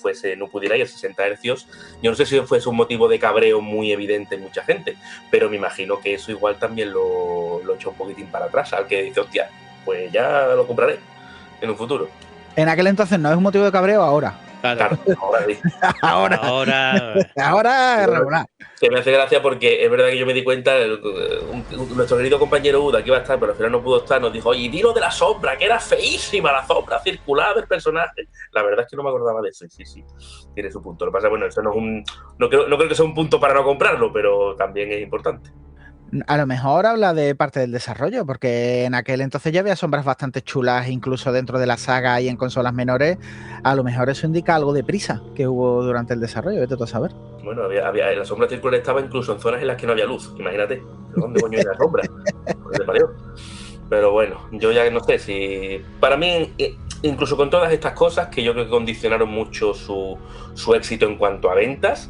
pudiera ir a 60 Hz, yo no sé si fuese un motivo de cabreo muy evidente en mucha gente, pero me imagino que eso igual también lo echó un poquitín para atrás, al que dice, hostia, pues ya lo compraré en un futuro. En aquel entonces no es un motivo de cabreo, ahora. Claro, ahora sí. ahora regular. Que me hace gracia porque es verdad que yo me di cuenta, nuestro querido compañero Uda, que iba a estar, pero al final no pudo estar, nos dijo, oye, dilo de la sombra, que era feísima la sombra circular del personaje. La verdad es que no me acordaba de eso, y sí, tiene su punto. Lo que pasa es que, bueno, eso no es no creo que sea un punto para no comprarlo, pero también es importante. A lo mejor habla de parte del desarrollo, porque en aquel entonces ya había sombras bastante chulas, incluso dentro de la saga y en consolas menores. A lo mejor eso indica algo de prisa que hubo durante el desarrollo, vete tú a saber. Bueno, la sombra circular estaba incluso en zonas en las que no había luz, imagínate. ¿Dónde coño hay la sombra? Pero bueno, yo ya no sé si... Para mí, incluso con todas estas cosas, que yo creo que condicionaron mucho su éxito en cuanto a ventas,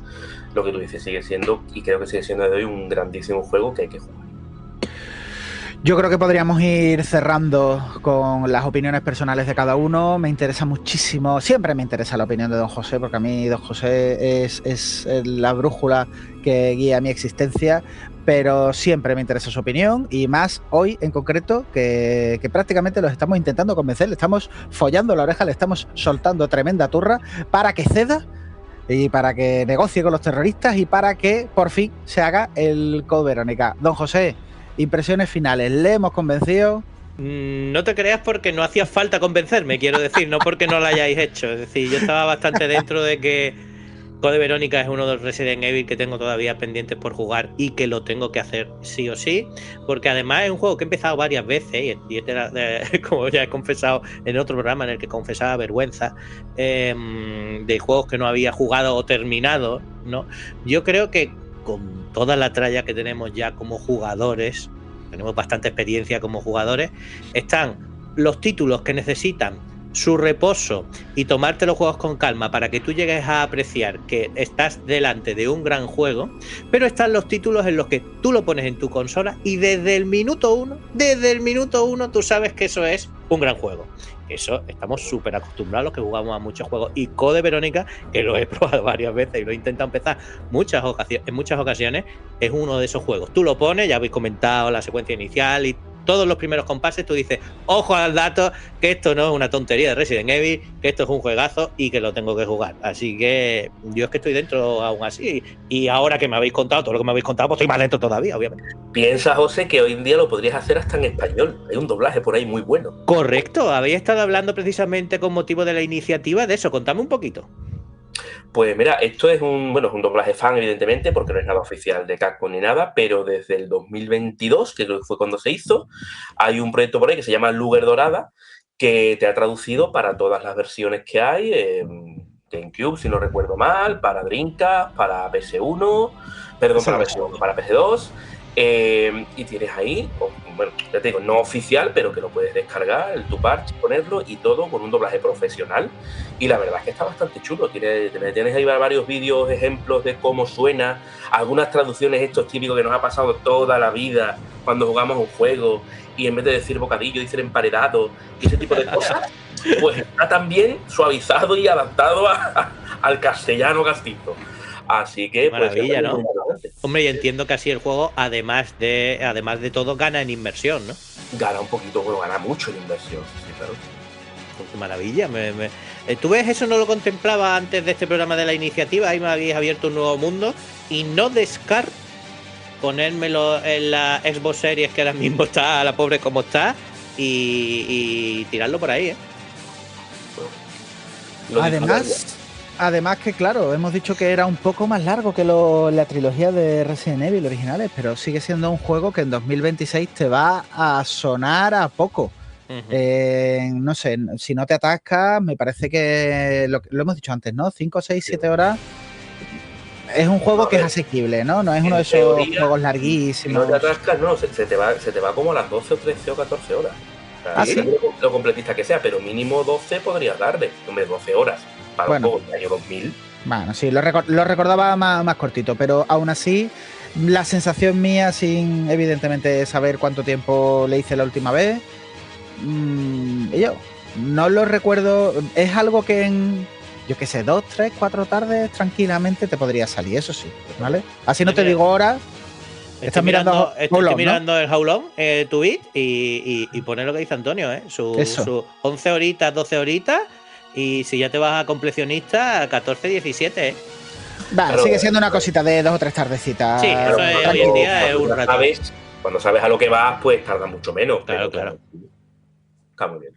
lo que tú dices sigue siendo, y creo que sigue siendo de hoy, un grandísimo juego que hay que jugar. Yo creo que podríamos ir cerrando con las opiniones personales de cada uno. Me interesa muchísimo, siempre me interesa la opinión de don José, porque a mí don José es la brújula que guía mi existencia, pero siempre me interesa su opinión, y más hoy en concreto, que prácticamente los estamos intentando convencer, le estamos follando la oreja, le estamos soltando tremenda turra para que ceda y para que negocie con los terroristas y para que por fin se haga el Code Verónica. Don José, impresiones finales, ¿le hemos convencido? No te creas, porque no hacía falta convencerme, quiero decir, no porque no lo hayáis hecho. Es decir, yo estaba bastante dentro de que Code Verónica es uno de los Resident Evil que tengo todavía pendientes por jugar y que lo tengo que hacer sí o sí, porque además es un juego que he empezado varias veces y como ya he confesado en otro programa en el que confesaba vergüenza de juegos que no había jugado o terminado, ¿no? Yo creo que con toda la tralla que tenemos ya como jugadores, tenemos bastante experiencia como jugadores, están los títulos que necesitan su reposo y tomarte los juegos con calma para que tú llegues a apreciar que estás delante de un gran juego, pero están los títulos en los que tú lo pones en tu consola y desde el minuto uno tú sabes que eso es un gran juego. Eso estamos súper acostumbrados los que jugamos a muchos juegos, y Code Verónica, que lo he probado varias veces y lo he intentado empezar en muchas ocasiones, es uno de esos juegos. Tú lo pones, ya habéis comentado la secuencia inicial y todos los primeros compases, tú dices, ojo al dato, que esto no es una tontería de Resident Evil, que esto es un juegazo y que lo tengo que jugar. Así que yo es que estoy dentro aún así, y ahora que me habéis contado todo lo que me habéis contado, pues estoy más dentro todavía, obviamente. Piensa, José, que hoy en día lo podrías hacer hasta en español. Hay un doblaje por ahí muy bueno. Correcto, habéis estado hablando precisamente con motivo de la iniciativa de eso. Contame un poquito. Pues mira, esto es un doblaje fan, evidentemente, porque no es nada oficial de Capcom ni nada, pero desde el 2022, que creo que fue cuando se hizo, hay un proyecto por ahí que se llama Luger Dorada, que te ha traducido para todas las versiones que hay, GameCube, si no recuerdo mal, para Dreamcast, para PS1, perdón, para PS1, para PS2, y tienes ahí, bueno, ya te digo, no oficial, pero que lo puedes descargar, el tu parche, ponerlo y todo con un doblaje profesional. Y la verdad es que está bastante chulo. Tienes ahí varios vídeos, ejemplos de cómo suena, algunas traducciones, estos típicos que nos ha pasado toda la vida cuando jugamos un juego y en vez de decir bocadillo dicen emparedado y ese tipo de cosas, pues está también suavizado y adaptado al castellano castizo. Así que maravilla, pues, ¿no? Hombre, y entiendo que así el juego, además de todo, gana en inversión, ¿no? Gana un poquito, bueno, gana mucho en inversión, sí, claro. Pues qué maravilla. ¿Tú ves? Eso no lo contemplaba antes de este programa de la iniciativa. Ahí me habéis abierto un nuevo mundo y no descarto ponérmelo en la Xbox Series, que ahora mismo está la pobre como está, y tirarlo por ahí, ¿eh? Además que claro, hemos dicho que era un poco más largo que la trilogía de Resident Evil originales, pero sigue siendo un juego que en 2026 te va a sonar a poco. No sé, si no te atascas, me parece que lo hemos dicho antes, ¿no? 5, 6, 7 horas. Es un juego que es asequible, ¿no? No es uno de esos juegos larguísimos. Si no te atascas, no, se te va como a las 12 o 13 o 14 horas. O sea, ¿sí? Lo completista que sea, pero mínimo 12 podrías darle. Hombre, 12 horas para un juego del año 2000. Bueno, sí, lo recordaba más cortito, pero aún así, la sensación mía, sin evidentemente saber cuánto tiempo le hice la última vez, yo no lo recuerdo. Es algo que en, yo qué sé, 2, 3, 4 tardes tranquilamente te podría salir, eso sí, ¿vale? Así no te digo horas. Estoy mirando el How Long Tweet y poner lo que dice Antonio, sus 11 horitas, 12 horitas. Y si ya te vas a completionista, 14, 17, ¿eh? Vale, claro, sigue siendo una cosita de 2 o 3 tardecitas. Sí, eso es, hoy en día es un rato. Cuando sabes a lo que vas, pues tarda mucho menos. Claro. Está muy bien.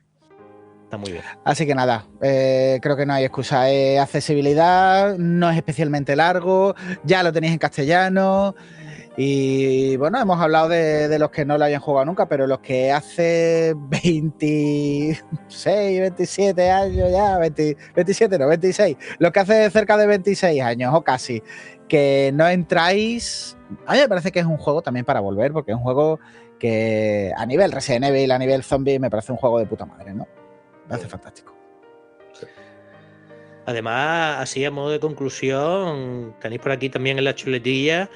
Está muy bien. Así que nada, creo que no hay excusa. Accesibilidad, no es especialmente largo, ya lo tenéis en castellano. Y bueno, hemos hablado de los que no lo hayan jugado nunca, pero los que hace 26, 27 años ya, 27 no, 26, los que hace cerca de 26 años o casi, que no entráis, a mí me parece que es un juego también para volver, porque es un juego que a nivel Resident Evil, a nivel zombie, me parece un juego de puta madre, ¿no? Me parece fantástico. Además, así a modo de conclusión, tenéis por aquí también en la chuletilla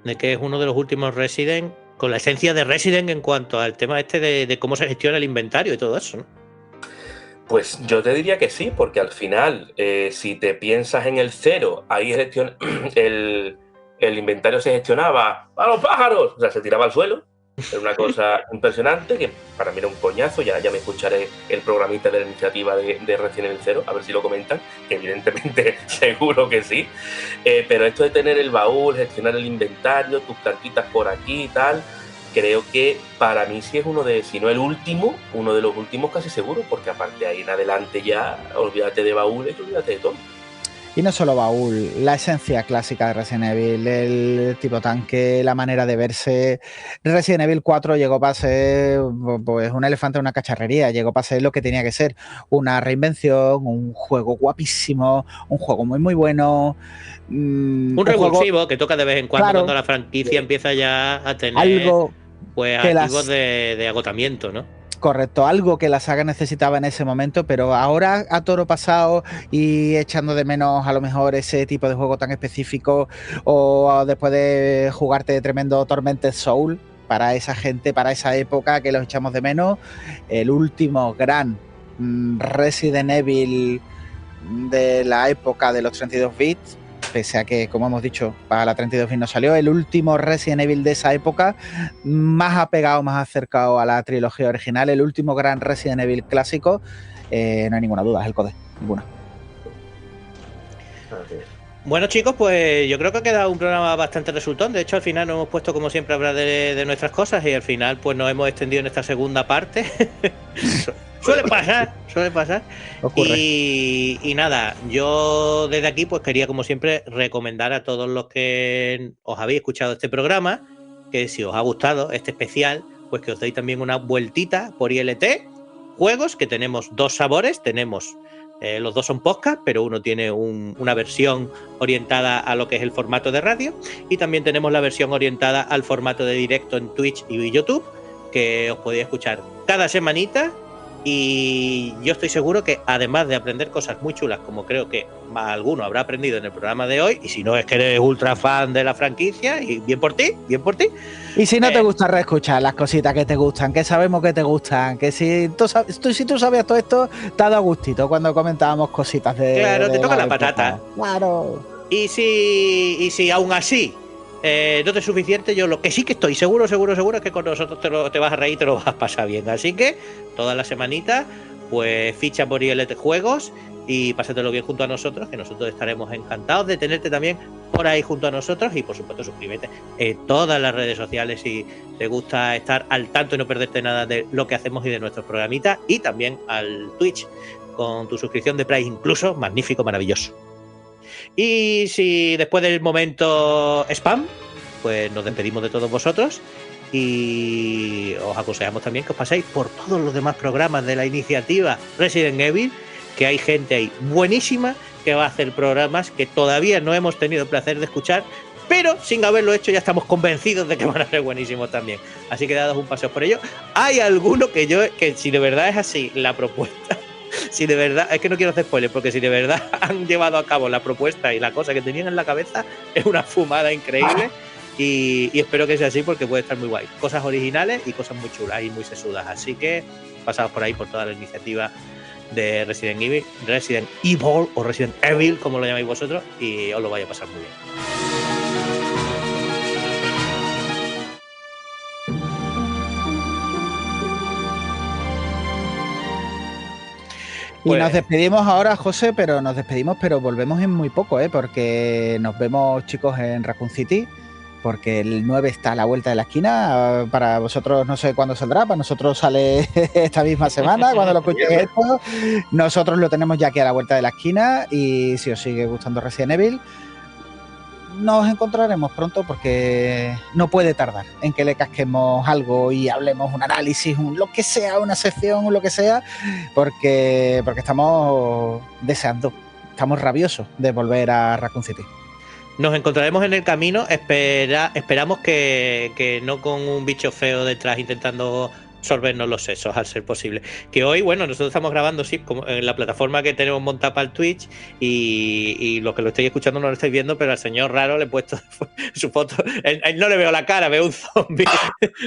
de que es uno de los últimos Resident con la esencia de Resident en cuanto al tema este de cómo se gestiona el inventario y todo eso, ¿no? Pues yo te diría que sí, porque al final, si te piensas en el 0, ahí el inventario se gestionaba a los pájaros, o sea, se tiraba al suelo. Era una cosa impresionante que para mí era un coñazo. Ya me escucharé el programista de la iniciativa de Resident Evil 0, a ver si lo comentan, que evidentemente seguro que sí. Pero esto de tener el baúl, gestionar el inventario, tus plantitas por aquí y tal, creo que para mí sí es si no el último, uno de los últimos casi seguro, porque aparte de ahí en adelante ya, olvídate de baúles, olvídate de todo. Y no solo baúl, la esencia clásica de Resident Evil, el tipo tanque, la manera de verse. Resident Evil 4 llegó para ser pues un elefante en una cacharrería, llegó para ser lo que tenía que ser, una reinvención, un juego guapísimo, un juego muy muy bueno. Un revulsivo juego que toca de vez en cuando, claro, cuando la franquicia empieza ya a tener algo pues activos de agotamiento, ¿no? Correcto, algo que la saga necesitaba en ese momento, pero ahora a toro pasado y echando de menos a lo mejor ese tipo de juego tan específico, o después de jugarte tremendo Tormented Soul, para esa gente, para esa época que los echamos de menos, el último gran Resident Evil de la época de los 32 bits, pese a que, como hemos dicho, para la 32 bits no salió, el último Resident Evil de esa época, más apegado, más acercado a la trilogía original, el último gran Resident Evil clásico, no hay ninguna duda, es el Code, ninguna. Bueno, chicos, pues yo creo que ha quedado un programa bastante resultón. De hecho, al final nos hemos puesto, como siempre, a hablar de nuestras cosas y al final pues nos hemos extendido en esta segunda parte. Suele pasar. Y nada, yo desde aquí pues quería, como siempre, recomendar a todos los que os habéis escuchado este programa, que si os ha gustado este especial, pues que os deis también una vueltita por ILT Juegos, que tenemos 2 sabores, tenemos... los 2 son podcast, pero uno tiene una versión orientada a lo que es el formato de radio y también tenemos la versión orientada al formato de directo en Twitch y YouTube, que os podéis escuchar cada semanita. Y yo estoy seguro que además de aprender cosas muy chulas, como creo que más alguno habrá aprendido en el programa de hoy, y si no es que eres ultra fan de la franquicia, y bien por ti. Y si no te gusta reescuchar las cositas que te gustan, que sabemos que te gustan, que si tú sabías todo esto, te ha dado gustito cuando comentábamos cositas de... Claro, te toca la patata. Claro. Y si aún así no te es suficiente, yo lo que sí que estoy seguro es que con nosotros te vas a reír y te lo vas a pasar bien. Así que todas las semanitas, pues ficha por ILT Juegos y pásatelo bien junto a nosotros, que nosotros estaremos encantados de tenerte también por ahí junto a nosotros y por supuesto suscríbete en todas las redes sociales si te gusta estar al tanto y no perderte nada de lo que hacemos y de nuestros programitas, y también al Twitch con tu suscripción de Prime incluso, magnífico, maravilloso. Y si después del momento spam, pues nos despedimos de todos vosotros y os aconsejamos también que os paséis por todos los demás programas de la iniciativa Resident Evil, que hay gente ahí buenísima que va a hacer programas que todavía no hemos tenido el placer de escuchar, pero sin haberlo hecho ya estamos convencidos de que van a ser buenísimos también. Así que dados un paseo por ello. Hay alguno que si de verdad es así la propuesta, si de verdad, es que no quiero hacer spoilers, porque si de verdad han llevado a cabo la propuesta y la cosa que tenían en la cabeza, es una fumada increíble. Y espero que sea así porque puede estar muy guay. Cosas originales y cosas muy chulas y muy sesudas. Así que pasaos por ahí por toda la iniciativa de Resident Evil o Resident Evil, como lo llamáis vosotros, y os lo vais a pasar muy bien. Y nos despedimos ahora, José, pero volvemos en muy poco, porque nos vemos, chicos, en Raccoon City, porque el 9 está a la vuelta de la esquina. Para vosotros no sé cuándo saldrá, para nosotros sale esta misma semana, cuando lo escuchéis esto. Nosotros lo tenemos ya aquí a la vuelta de la esquina, y si os sigue gustando Resident Evil, nos encontraremos pronto, porque no puede tardar en que le casquemos algo y hablemos un análisis, lo que sea, una sección, lo que sea, porque estamos deseando, estamos rabiosos de volver a Raccoon City. Nos encontraremos en el camino, esperamos que no con un bicho feo detrás intentando sorbernos los sesos, al ser posible. Que hoy, bueno, nosotros estamos grabando, sí, como en la plataforma que tenemos montada para el Twitch, y los que lo estáis escuchando no lo estáis viendo, pero al señor raro le he puesto su foto. Él no le veo la cara, veo un zombie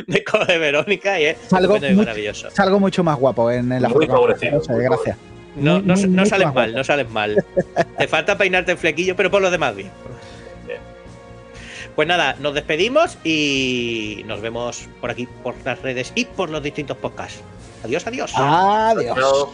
de Code Verónica y es maravilloso. Salgo mucho más guapo en la foto. Muy favorecido. Gracias. No sales mal, no sales mal. Te falta peinarte el flequillo, pero por lo demás bien. Pues nada, nos despedimos y nos vemos por aquí, por las redes y por los distintos podcasts. Adiós, adiós. Adiós.